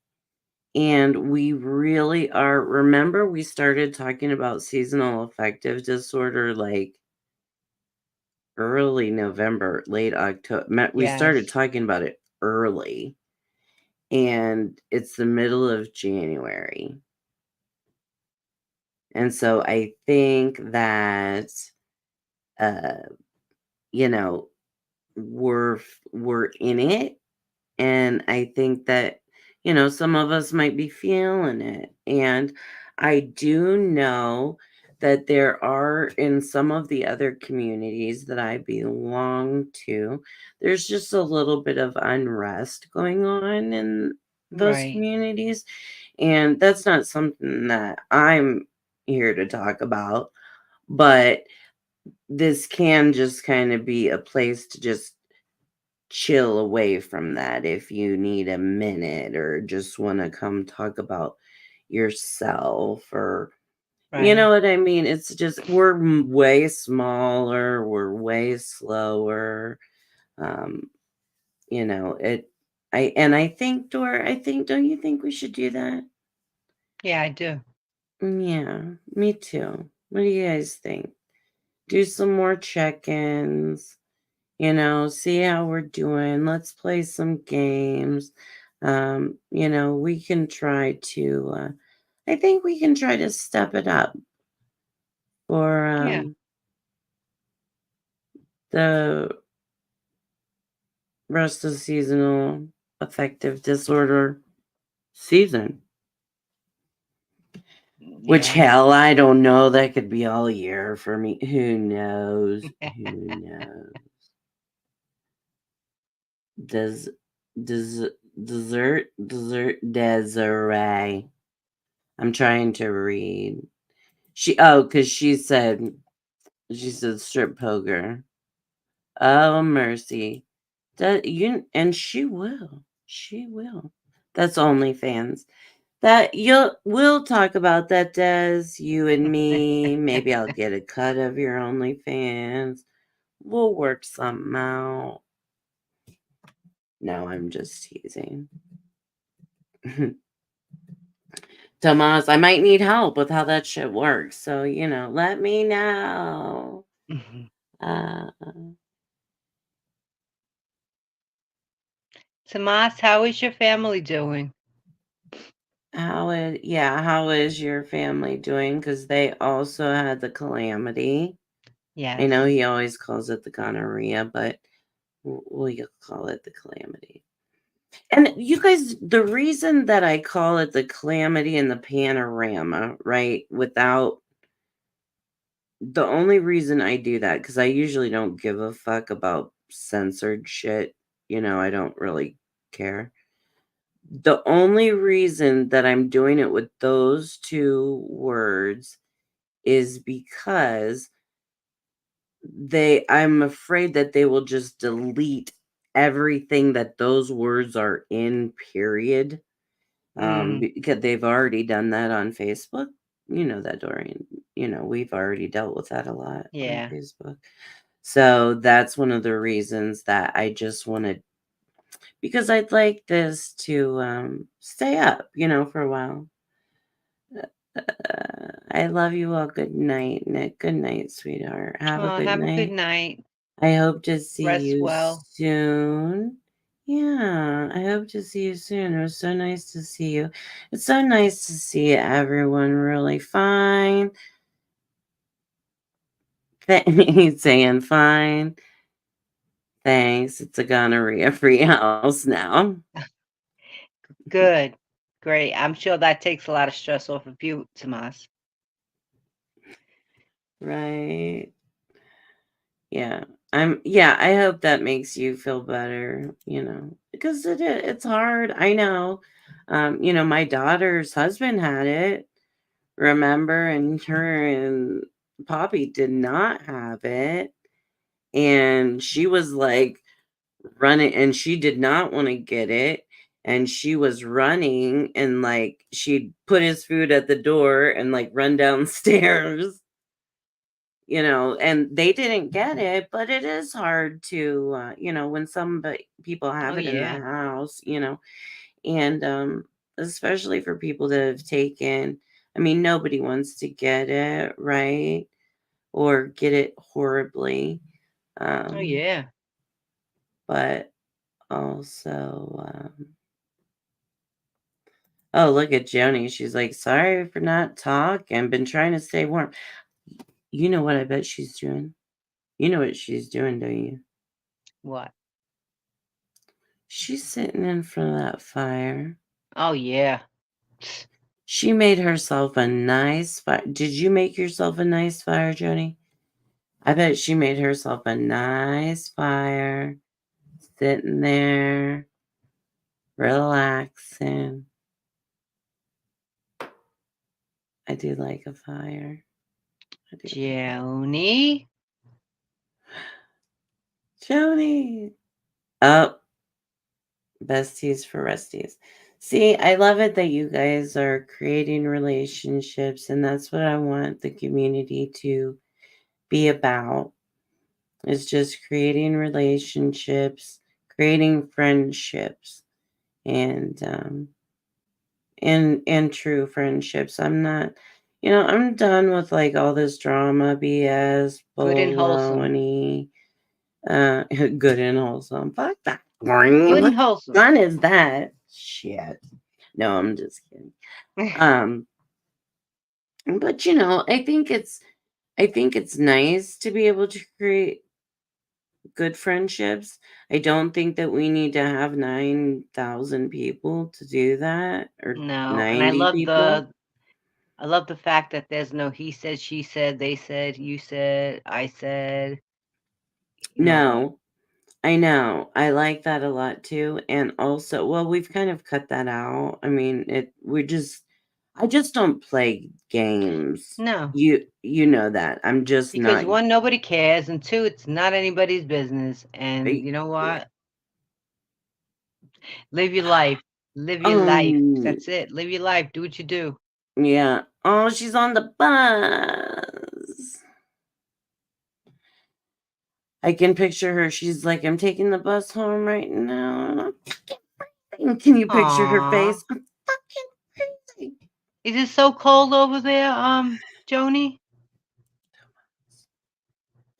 and we really are, remember we started talking about seasonal affective disorder like early November, late October. We started Yes. talking about it early, and it's the middle of January. And so I think that uh you know, we're in it, and I think that some of us might be feeling it. And I do know that there are in some of the other communities that I belong to, there's just a little bit of unrest going on in those Right. communities. And that's not something that I'm here to talk about, but this can just kind of be a place to just chill away from that if you need a minute or just want to come talk about yourself, or you know Right. what I mean? It's just we're way smaller, we're way slower. Um, it I think, Dora, I think, don't you think we should do that? Yeah, I do. Yeah, me too. What do you guys think? Do some more check-ins, see how we're doing. Let's play some games. We can try to, I think we can try to step it up for Yeah. the rest of the seasonal affective disorder season. Which, Yeah. hell, I don't know. That could be all year for me. Who knows? Who knows? Does Desiree. I'm trying to read. Because she said strip poker. Oh, mercy. And she will. She will. That's OnlyFans. We'll talk about that, Des. You and me. Maybe I'll get a cut of your OnlyFans. We'll work something out. No, I'm just teasing. Tomas, I might need help with how that shit works. So, let me know. Uh, Tomas, how is your family doing? how is your family doing? Because they also had the calamity. I Yes. know he always calls it the gonorrhea, but we'll call it the calamity. And you guys, the reason that I call it the calamity and the panorama, right? The only reason I do that, because I usually don't give a fuck about censored shit. I don't really care. The only reason that I'm doing it with those two words is because I'm afraid that they will just delete everything that those words are in, period. Because they've already done that on Facebook. You know that, Dorian. We've already dealt with that a lot on Yeah. Facebook. So that's one of the reasons that I just wanted, because I'd like this to stay up, for a while. I love you all. Good night, Nick. Good night, sweetheart. Have a good Have a good night. night. I hope to see Rest you well. soon. Yeah, I hope to see you soon. It was so nice to see you. It's so nice to see everyone really fine. He's saying fine. Thanks. It's a gonorrhea-free house now. Good. Great. I'm sure that takes a lot of stress off of you, Tomas. Right. Yeah. I hope that makes you feel better, because it's hard. I know. My daughter's husband had it, remember, and her and Poppy did not have it. And she was like running, and she did not want to get it. And she was running, and like she'd put his food at the door and like run downstairs, and they didn't get it. But it is hard to, when some people Oh, have it in the yeah. house, and especially for people that have taken, I mean, nobody wants to get it, right? Or get it horribly. Oh, Um, yeah. but also, oh, look at Joni. She's like, sorry for not talking. Been trying to stay warm. You know what I bet she's doing? You know what she's doing, don't you? What? She's sitting in front of that fire. Oh, yeah. She made herself a nice fire. Did you make yourself a nice fire, Joni? I bet she made herself a nice fire, sitting there, relaxing. I do like a fire. I do. Joni? Joni. Oh, besties for resties. See, I love it that you guys are creating relationships, and that's what I want the community to be about. Is just creating relationships, creating friendships, and and true friendships. I'm not, I'm done with like all this drama, BS, Good and wholesome. baloney. Good and wholesome. Fuck that. Good What and wholesome. fun is that? Shit. No, I'm just kidding. Um, but I think it's nice to be able to create good friendships. I don't think that we need to have 9,000 people to do that, or No, and 90 people. I love the fact that there's no he said, she said, they said, you said, I said. You know what? No, I know. I like that a lot too. And also, well, we've kind of cut that out. I mean, I just don't play games. No, You know that. I'm just because not. one, nobody cares, and two, it's not anybody's business. And you know Yeah. what? Live your life. Live your life. Um, That's it. Live your life. Do what you do. yeah. Oh, she's on the bus. I can picture her. She's like, I'm taking the bus home right now. And I'm fucking freezing. Can you picture her Aw. face? I'm fucking freezing. Is it so cold over there, Joni?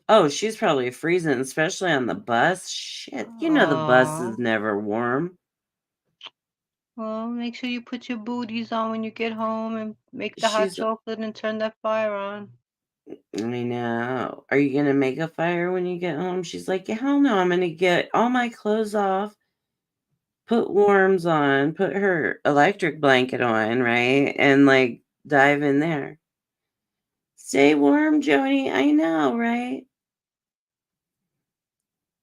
Oh, she's probably freezing, especially on the bus. Shit, the bus Aw. is never warm. Well, make sure you put your booties on when you get home and make the hot She's, chocolate and turn that fire on. I know. Are you gonna make a fire when you get home? She's like, yeah, hell no, I'm gonna get all my clothes off, put warms on, put her electric blanket on, right? And like dive in there. Stay warm, Joni. I know, right?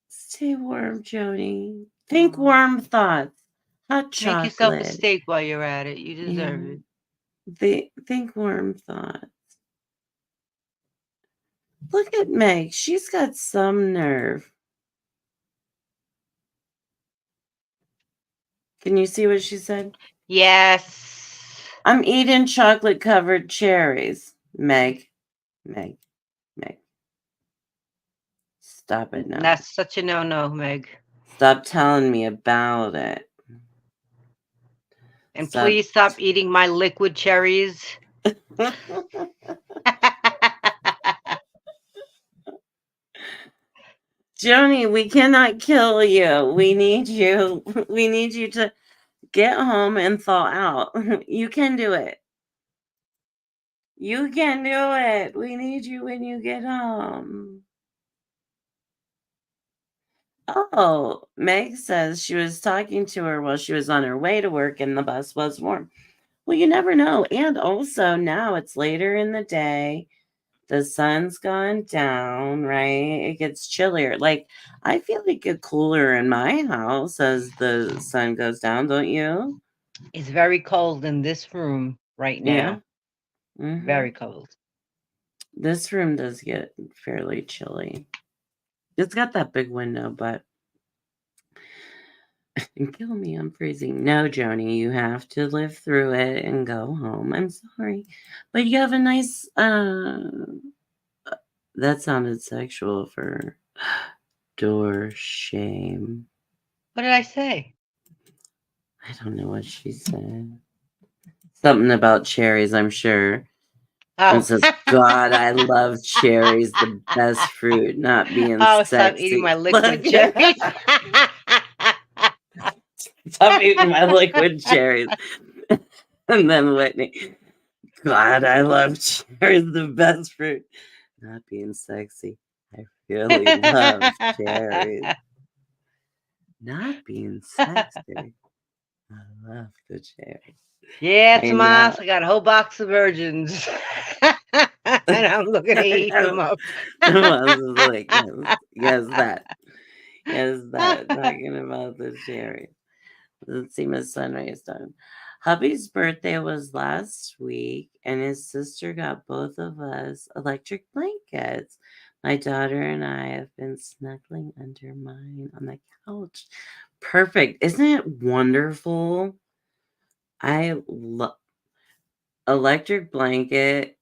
Stay warm, Joni. Think Aw. warm thoughts. Hot Make yourself a chocolate. steak while you're at it. You deserve Yeah. it. Think warm thoughts. Look at Meg. She's got some nerve. Can you see what she said? Yes. I'm eating chocolate covered cherries. Meg. Meg. Stop it now. That's such a no-no, Meg. Stop telling me about it. And please stop eating my liquid cherries. Joni, we cannot kill you. We need you. We need you to get home and thaw out. You can do it. You can do it. We need you when you get home. Oh, Meg says she was talking to her while she was on her way to work and the bus was warm. Well, you never know. And also now it's later in the day. The sun's gone down, right? It gets chillier. Like, I feel like it gets cooler in my house as the sun goes down, don't you? It's very cold in this room right now. Yeah. Mm-hmm. Very cold. This room does get fairly chilly. It's got that big window, but kill me, I'm freezing. No, Joni, you have to live through it and go home. I'm sorry. But you have a nice that sounded sexual for door shame. What did I say? I don't know what she said. Something about cherries, I'm sure. Oh. It says, God, I love cherries, the best fruit, not being sexy. Stop eating my liquid cherries. Stop eating my liquid cherries. And then Whitney, God, I love cherries, the best fruit, not being sexy. I really love cherries. Not being sexy. I love the cherries. Yeah, Tomas, I got a whole box of virgins. And I'm looking to eat them up. Tomas is like, yes, that. Yes, that. Talking about the cherries. Let's see, Miss Sunrise done. Hubby's birthday was last week, and his sister got both of us electric blankets. My daughter and I have been snuggling under mine on the couch. Perfect. Isn't it wonderful? I love electric blanket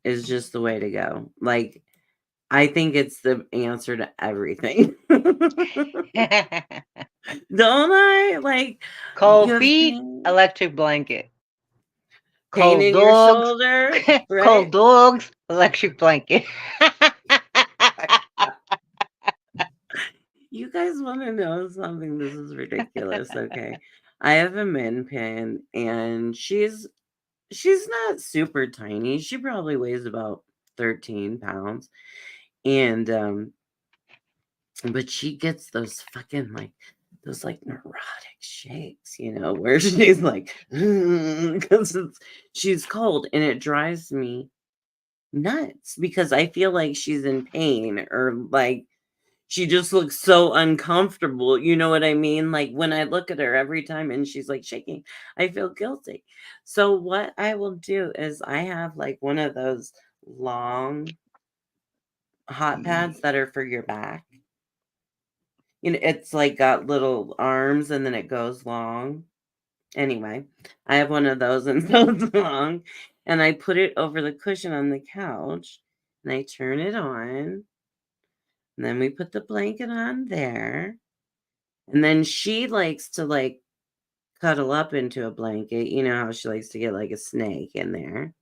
is just the way to go. Like, I think it's the answer to everything. Don't I? Like cold feet, electric blanket. Pain in your shoulder, right? Cold dogs, electric blanket. You guys want to know something? This is ridiculous. Okay. I have a Min Pin and she's not super tiny. She probably weighs about 13 pounds. And but she gets those fucking those neurotic shakes, where she's like, because she's cold and it drives me nuts because I feel like she's in pain or she just looks so uncomfortable. You know what I mean? Like when I look at her every time and she's like shaking, I feel guilty. So what I will do is I have one of those long hot pads that are for your back. It's got little arms and then it goes long. Anyway, I have one of those and goes long, and I put it over the cushion on the couch and I turn it on. And then we put the blanket on there. And then she likes to cuddle up into a blanket. You know how she likes to get a snake in there.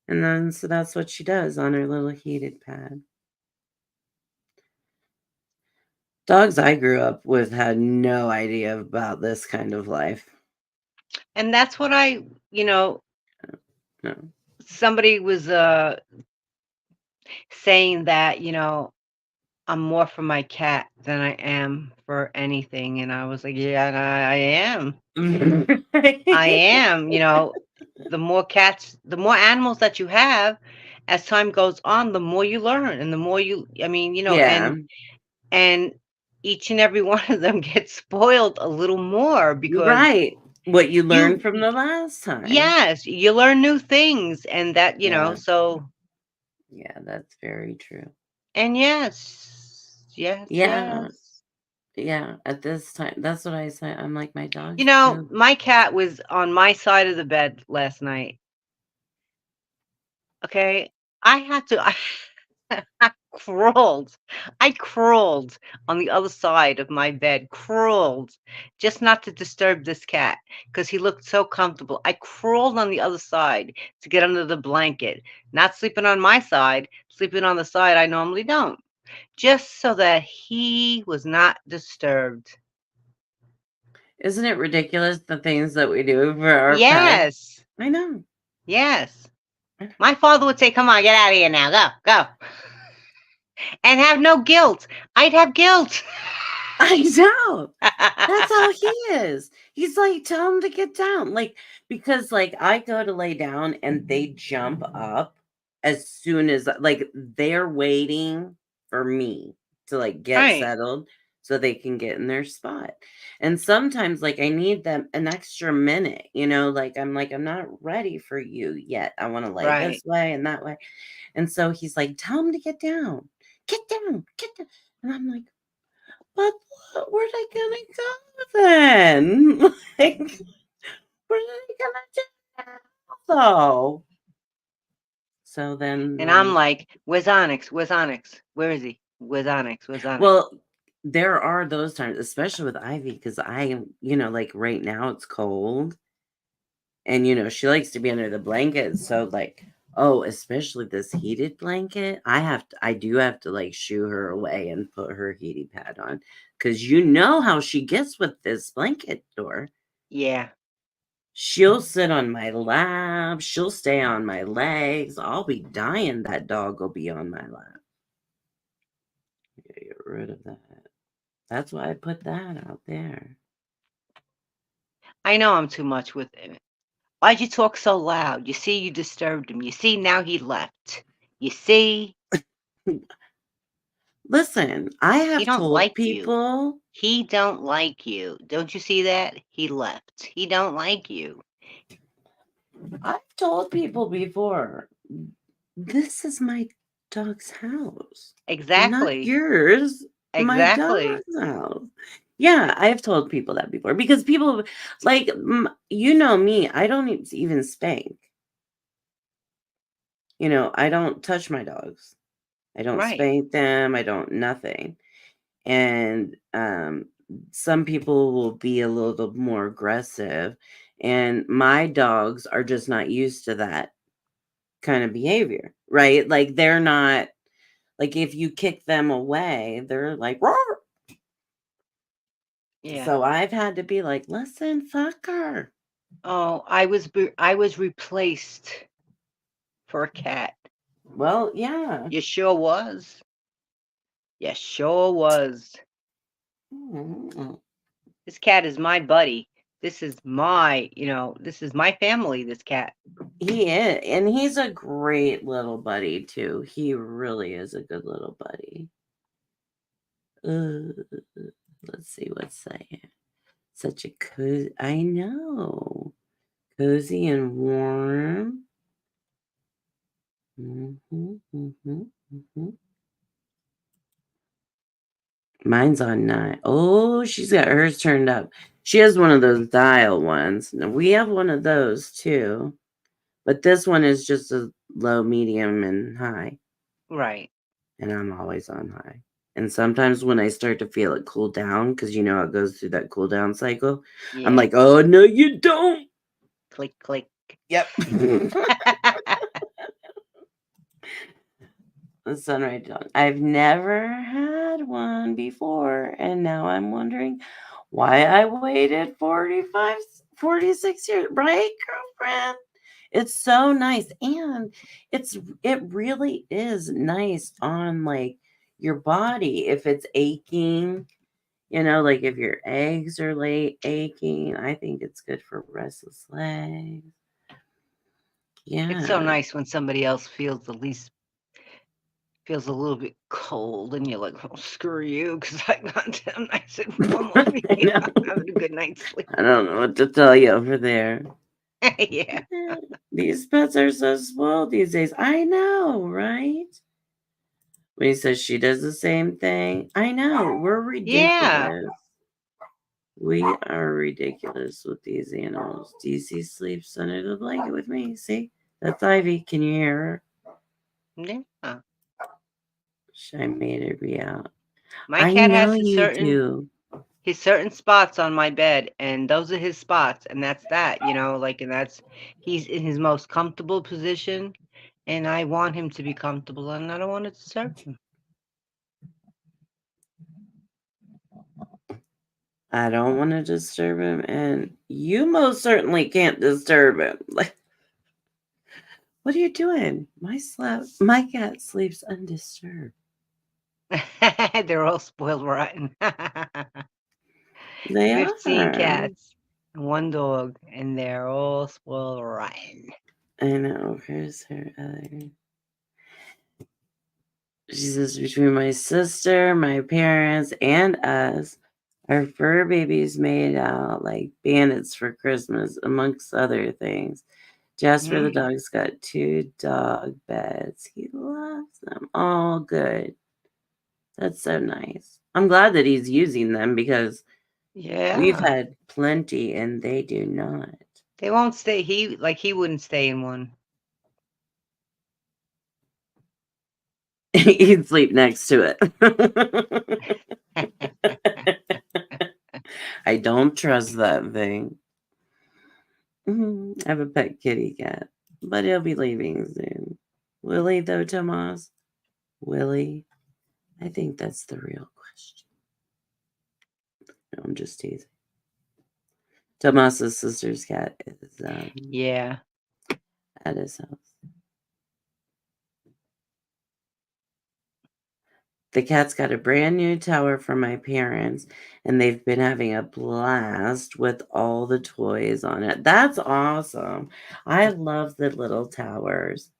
And then so that's what she does on her little heated pad. Dogs I grew up with had no idea about this kind of life. And that's what No. Somebody was saying that, I'm more for my cat than I am for anything. And I was like, yeah, I am. I am. The more animals that you have, as time goes on, the more you learn and the more and each and every one of them gets spoiled a little more because right. What you learned from the last time. Yes, you learn new things and that, so Yeah, that's very true. And yes, yes, Yeah, yes. yeah. At this time, that's what I say. I'm like, my You dogs know, too. my cat was on my side of the bed last night. Okay, I had to. I crawled. I crawled on the other side of my bed, crawled, just not to disturb this cat because he looked so comfortable. I crawled on the other side to get under the blanket, not sleeping on my side, sleeping on the side I normally don't, just so that he was not disturbed. Isn't it ridiculous the things that we do for our pets? Yes, I know. yes. I know. My father would say, "Come on, get out of here now. Go, go." And have no guilt. I'd have guilt. I know. That's how he is. He's like, tell him to get down. Like, because like I go to lay down and they jump up as soon as like they're waiting for me to like get Right, settled so they can get in their spot. And sometimes like I need them an extra minute, like I'm not ready for you yet. I want to lay right. this way and that way. And so he's like, tell him to get down. Get down. Get down. And I'm like, but where are they gonna go then? Like, what are they gonna do now, though? So then, And I'm like, "Where's Onyx? Where's Onyx? Where is he? Where's Onyx? Where's Onyx?" well, there are those times, especially with Ivy, because like right now it's cold, and she likes to be under the blanket. So like, oh, especially this heated blanket, I do have to like shoo her away and put her heating pad on, because you know how she gets with this blanket door. Yeah. She'll sit on my lap. She'll stay on my legs. I'll be dying. That dog will be on my lap. Get rid of that. That's why I put that out there. I know I'm too much with him. "Why'd you talk so loud? You see, you disturbed him. You see, now he left. You see, Listen, I he have don't told like you. people, He don't like you. Don't you see that? He left. He don't like you." before, this is my dog's house, not Exactly. yours. My Exactly. dog's house. Yeah, I've told people that before because people like, me, I don't even spank. I don't touch my dogs. I don't Right. spank them. I don't nothing. And some people will be a little more aggressive. And my dogs are just not used to that kind of behavior, right? Like they're not like if you kick them away, they're like, roar. Yeah. So I've had to be like, listen, fuck her. Oh, I was replaced for a cat. Well, yeah. You sure was. You sure was. Mm. This cat is my buddy. This is my family, this cat. He is, and he's a great little buddy too. He really is a good little buddy. Let's see what's saying. Such a cozy, I know, cozy and warm. Mhm. Mine's on 9. Oh, she's got hers turned up. She has one of those dial ones. Now, we have one of those too, but this one is just a low, medium, and high. Right. And I'm always on high. And sometimes when I start to feel it cool down, because it goes through that cool down cycle, I'm Yeah. like, oh, no, you don't. Click, click. Yep. The sunrise dawn. I've never had one before, and now I'm wondering why I waited 45, 46 years, right, girlfriend? It's so nice, and it really is nice on like your body if it's aching. Like if your eggs are late aching, I think it's good for restless legs. It's so Yeah. nice when somebody else feels a little bit cold, and you're like, "Oh, screw you," because I got them nice and warm over I here. know. I'm having a good night's sleep. I don't know what to tell you over there. Yeah. These pets are so spoiled these days. I know, right? When he says she does the same thing, I know, we're Yeah. ridiculous. We are ridiculous with these animals. DC sleeps under the blanket with me. See? That's Ivy. Can you hear her? Yeah. I made her be out. My I cat know has you do. his certain spots on my bed, and those are his spots, and that's that, like, and that's he's in his most comfortable position, and I want him to be comfortable, and I don't want to disturb him. I don't want to disturb him, and you most certainly can't disturb him. Like, what are you doing? My cat sleeps undisturbed. They're all spoiled rotten. They 15 are. cats and 1 dog, and they're all spoiled rotten. I know. Here's her other. She says, between my sister, my parents, and us, our fur babies made out like bandits for Christmas, amongst other things. Jasper the Mm, dog's got 2 dog beds. He loves them. All good. That's so nice. I'm glad that he's using them because we've yeah. had plenty and they do not. They won't stay. He wouldn't stay in one. He'd sleep next to it. I don't trust that thing. I have a pet kitty cat, but he'll be leaving soon. Will he, though, Tomas? Will he? I think that's the real question. No, I'm just teasing. Tomas's sister's cat is Yeah. at his house. The cat's got a brand new tower from my parents, and they've been having a blast with all the toys on it. That's awesome. I love the little towers.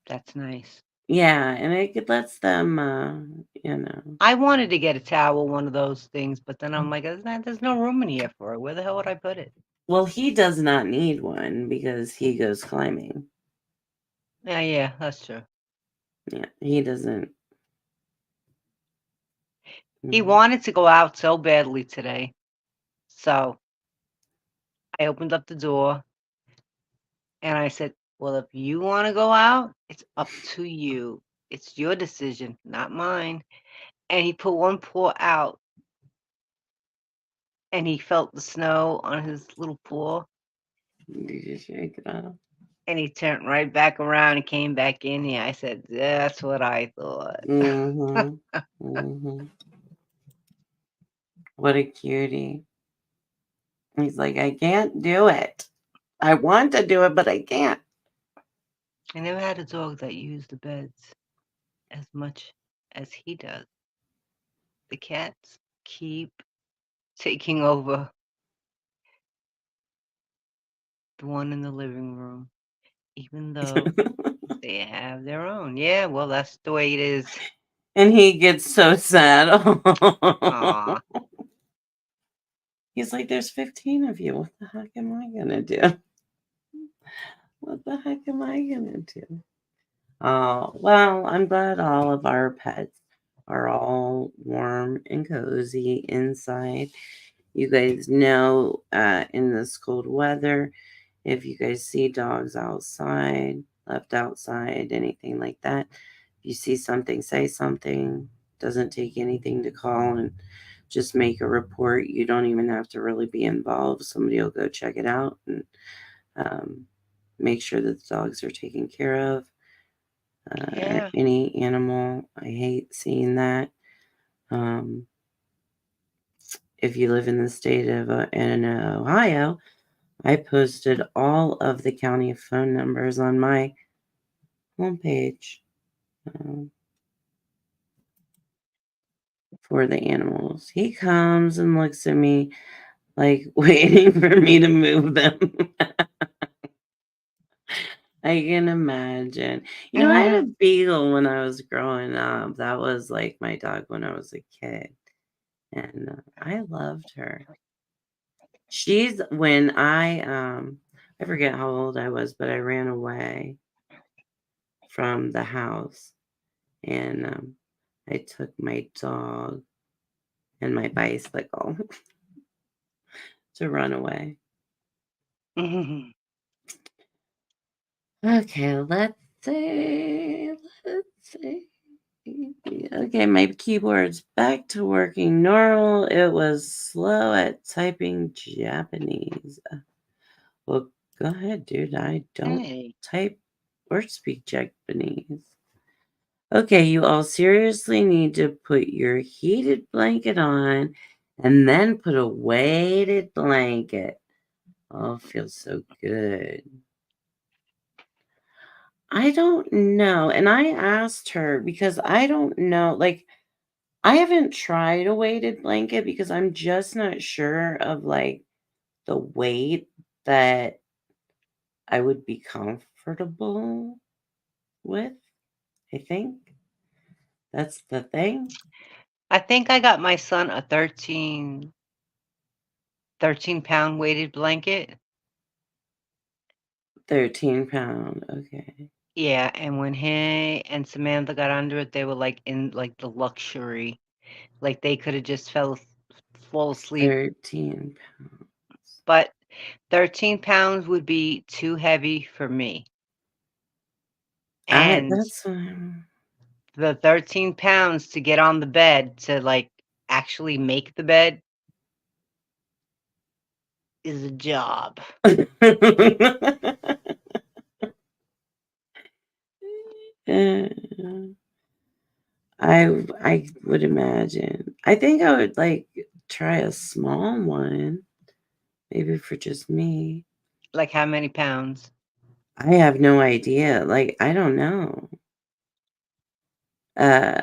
That's nice. Yeah, and it lets them, I wanted to get a towel, one of those things, but then I'm like, there's no room in here for it. Where the hell would I put it? well, he does not need one because he goes climbing. Yeah, that's true. Yeah, he doesn't. He mm. wanted to go out so badly today. So I opened up the door and I said, well, if you want to go out, it's up to you. It's your decision, not mine. And he put one paw out and he felt the snow on his little paw Did you shake it out? and he turned right back around and came back in here. I said, that's what I thought. Mm-hmm. Mm-hmm. What a cutie. He's like, I can't do it. I want to do it, but I can't. I never had a dog that used the beds as much as he does. The cats keep taking over the one in the living room, even though they have their own. Yeah, well, that's the way it is. And he gets so sad. Aw. He's like, there's 15 of you. What the heck am I going to do? What the heck am I going to do? Oh, well, I'm glad all of our pets are all warm and cozy inside. You guys know, in this cold weather, if you guys see dogs outside, left outside, anything like that, if you see something, say something. Doesn't take anything to call and just make a report. You don't even have to really be involved. Somebody will go check it out and um, make sure that the dogs are taken care of. Yeah. Any animal, I hate seeing that. Um, if you live in the state of in Ohio, I posted all of the county phone numbers on my homepage for the animals. He comes and looks at me like waiting for me to move them. I can imagine. I had a beagle when I was growing up. That was like my dog when I was a kid. And I loved her. She's when I forget how old I was, but I ran away from the house and I took my dog and my bicycle to run away. Mhm. Okay, let's see. Let's see. Okay, my keyboard's back to working normal. It was slow at typing Japanese. Well, go ahead, dude. I don't Hey. type or speak Japanese. Okay, you all seriously need to put your heated blanket on and then put a weighted blanket. Oh, it feels so good. I don't know. And I asked her because I don't know. Like, I haven't tried a weighted blanket because I'm just not sure of like the weight that I would be comfortable with. I think that's the thing. I think I got my son a 13-pound weighted blanket. 13 pound. Okay. Yeah, and when he and Samantha got under it, they were like in like the luxury, like they could have just fall asleep. 13 pounds. But 13 pounds would be too heavy for me. And That's the 13 pounds to get on the bed to like actually make the bed is a job. Uh, I would imagine. I think I would like try a small one, maybe for just me. Like how many pounds? I have no idea. Like, I don't know. Uh,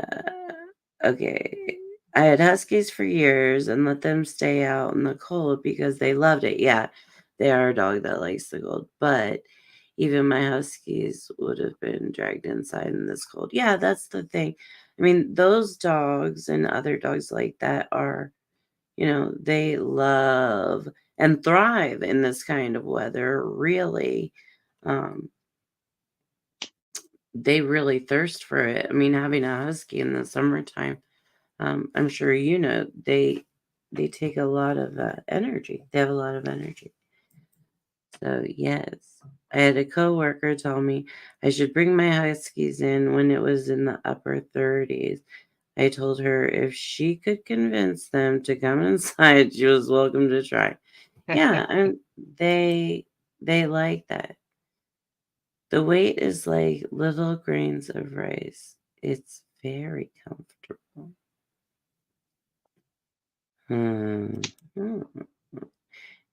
okay. I had huskies for years and let them stay out in the cold because they loved it. Yeah, they are a dog that likes the cold, but even my huskies would have been dragged inside in this cold. Yeah, that's the thing. I mean, those dogs and other dogs like that are, they love and thrive in this kind of weather, really. Um, they really thirst for it. I mean, having a husky in the summertime, I'm sure they take a lot of energy. They have a lot of energy. So yes, I had a coworker tell me I should bring my huskies in when it was in the upper 30s. I told her if she could convince them to come inside, she was welcome to try. Yeah, and they like that. The weight is like little grains of rice. It's very comfortable. Hmm. Hmm.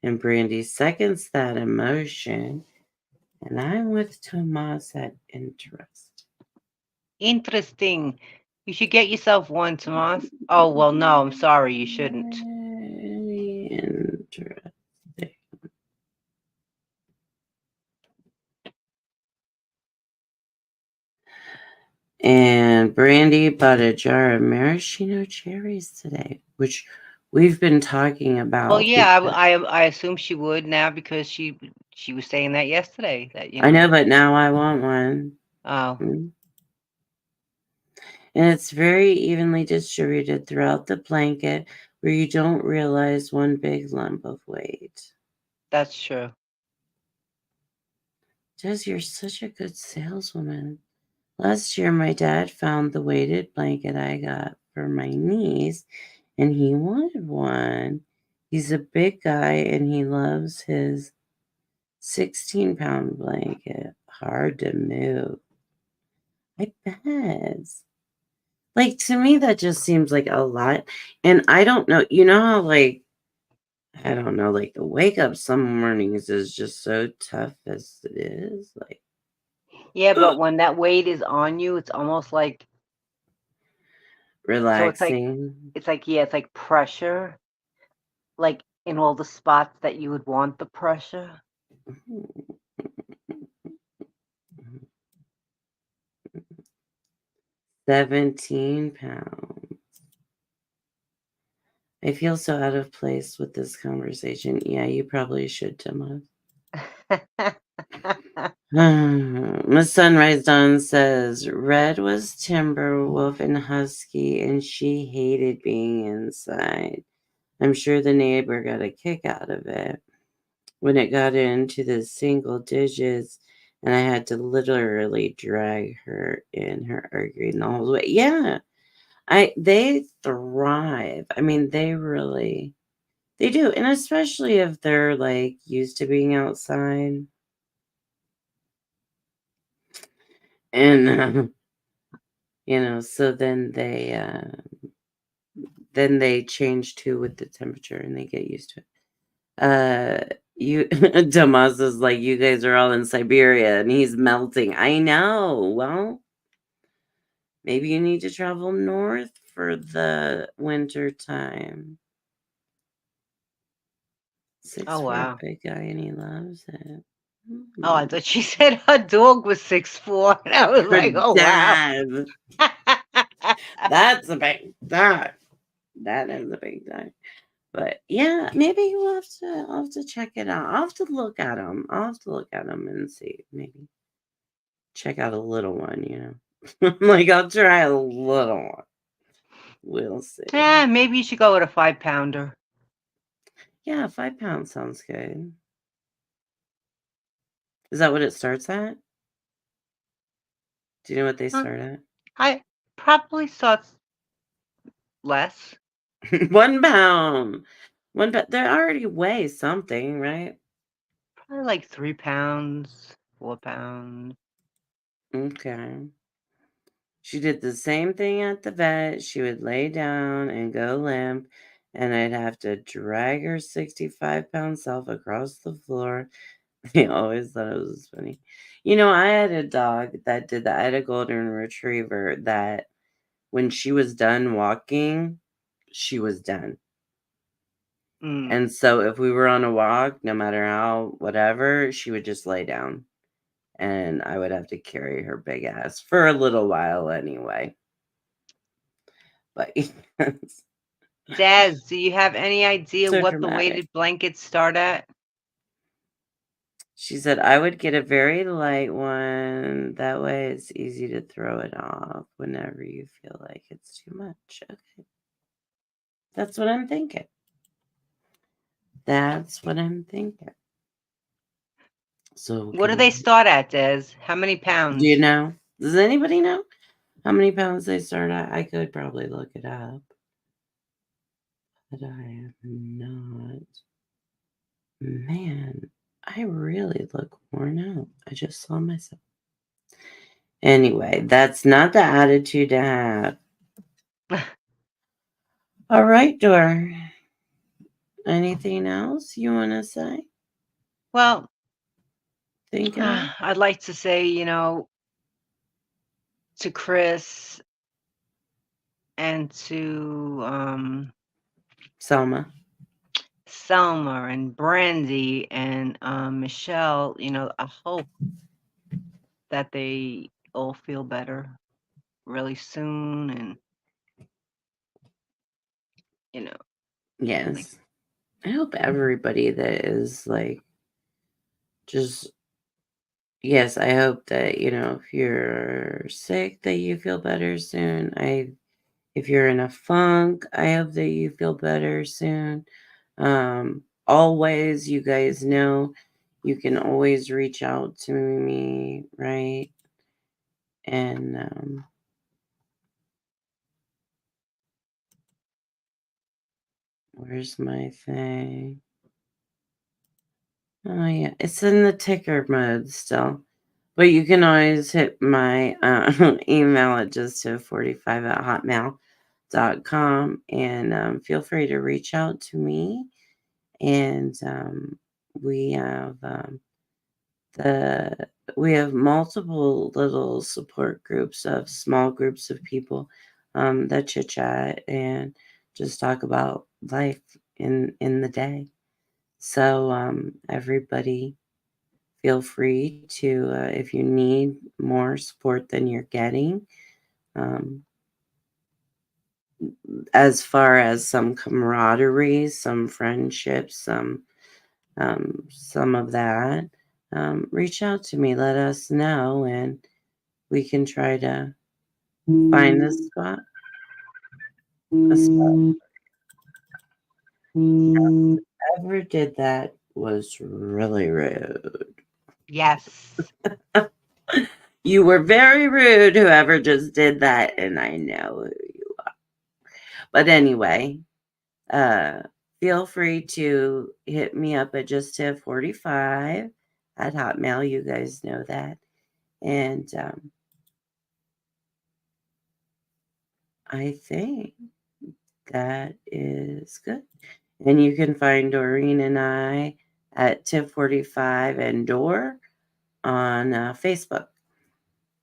And Brandy seconds that emotion. And I'm with Tomas at interest. Interesting. You should get yourself one, Tomas. Oh, well, no, I'm sorry, you shouldn't. Very interesting. And Brandy bought a jar of maraschino cherries today, which we've been talking Well, about yeah, because I assume she would now because she was saying that yesterday that, I know, but now I want one. Oh, Mm. And it's very evenly distributed throughout the blanket where you don't realize one big lump of weight. that's true. Jess, you're such a good saleswoman. Last year, my dad found the weighted blanket I got for my niece, and he wanted one. He's a big guy, and he loves his 16-pound blanket. Hard to move. I bet. Like, to me, that just seems like a lot. And I don't know. You know how, like, I don't know, like, the wake up some mornings is just so tough as it is. Like, Yeah, but when that weight is on you, it's almost like so relaxing. it's like yeah, it's like pressure, like in all the spots that you would want the pressure. 17 pounds. I feel so out of place with this conversation. Yeah, you probably should, Timma. Miss Sunrise Dawn says Red was Timberwolf and Husky, and she hated being inside. I'm sure the neighbor got a kick out of it when it got into the single digits, and I had to literally drag her in her arguing the whole way. Yeah, they thrive. I mean, they really they do, and especially if they're like used to being outside. And so then they change too with the temperature and they get used to it. You Damas is like, you guys are all in Siberia and he's melting. I know. Well, maybe you need to travel north for the winter time. Oh, 6'4" wow. big guy and he loves it. Oh, I thought she said her dog was 6'4", and I was Her like, "Oh, wow." dad. That's a big dog. That is a big dog. But yeah, maybe I'll have to check it out. I'll have to look at them. I'll have to look at them and see. Maybe check out a little one, like I'll try a little one. We'll see. Yeah, maybe you should go with a 5-pounder. Yeah, 5 pounds sounds good. Is that what it starts at? Do you know what they start at? I probably thought less. 1 pound. They already weigh something, right? Probably like 3 pounds, 4 pounds. Okay. She did the same thing at the vet. She would lay down and go limp, and I'd have to drag her 65-pound self across the floor. I always thought it was funny. I had a dog that did that. I had a golden retriever that when she was done walking, she was done. Mm. And so if we were on a walk, no matter how whatever, she would just lay down. And I would have to carry her big ass for a little while anyway. But yes. Daz, do you have any idea So what the dramatic. weighted blankets start at? She said, I would get a very light one. That way it's easy to throw it off whenever you feel like it's too much. Okay. That's what I'm thinking. That's what I'm thinking. So What do they start at, Daz? How many pounds? Do you know? Does anybody know how many pounds they start at? I could probably look it up. But I am not. Man, I really look worn out. I just saw myself. Anyway, that's not the attitude to have. All right, Dor. Anything else you want to say? Well, Thinking of? I'd like to say, to Chris and to Selma. Selma and Brandy and Michelle, I hope that they all feel better really soon and like, Yes. I hope everybody that is just, yes, I hope that, if you're sick, that you feel better soon. If you're in a funk, I hope that you feel better soon. Always, you guys know, you can always reach out to me, right? And where's my thing? Oh yeah, it's in the ticker mode still. But you can always hit my email at just45@hotmail.com and feel free to reach out to me. And we have we have multiple little support groups of small groups of people that chit chat and just talk about life in the day. So everybody feel free to if you need more support than you're getting, um, as far as some camaraderie, some friendships, some of that, reach out to me. Let us know, and we can try to find a spot. Whoever did that was really rude. Yes. You were very rude, whoever just did that, and I know who you are. But anyway, feel free to hit me up at justtiff45 at Hotmail. You guys know that. And I think that is good. And you can find Doreen and I at Tiff45 and Door on Facebook.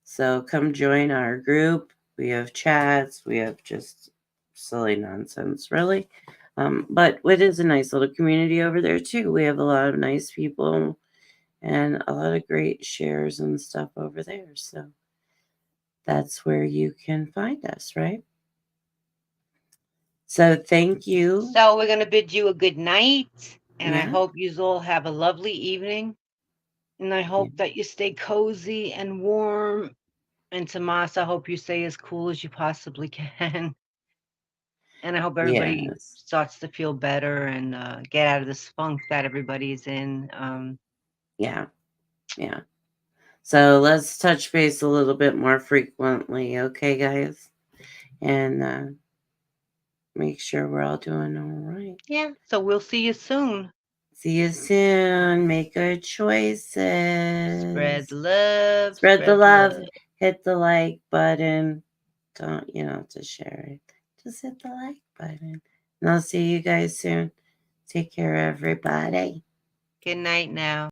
So come join our group. We have chats. We have just silly nonsense, really. But it is a nice little community over there, too. We have a lot of nice people and a lot of great shares and stuff over there. So that's where you can find us, right? So thank you. So we're going to bid you a good night. And I Yeah. hope you all have a lovely evening. And I hope that you stay cozy and warm. And Tomas, I hope you stay as cool as you possibly can. And I hope everybody Yes. starts to feel better and get out of this funk that everybody's in. Yeah. Yeah. So let's touch base a little bit more frequently, okay, guys? And make sure we're all doing all right. Yeah. So we'll see you soon. See you soon. Make good choices. Spread the love. Spread the love. Hit the like button. You don't have to share it. Just hit the like button. And I'll see you guys soon. Take care, everybody. Good night now.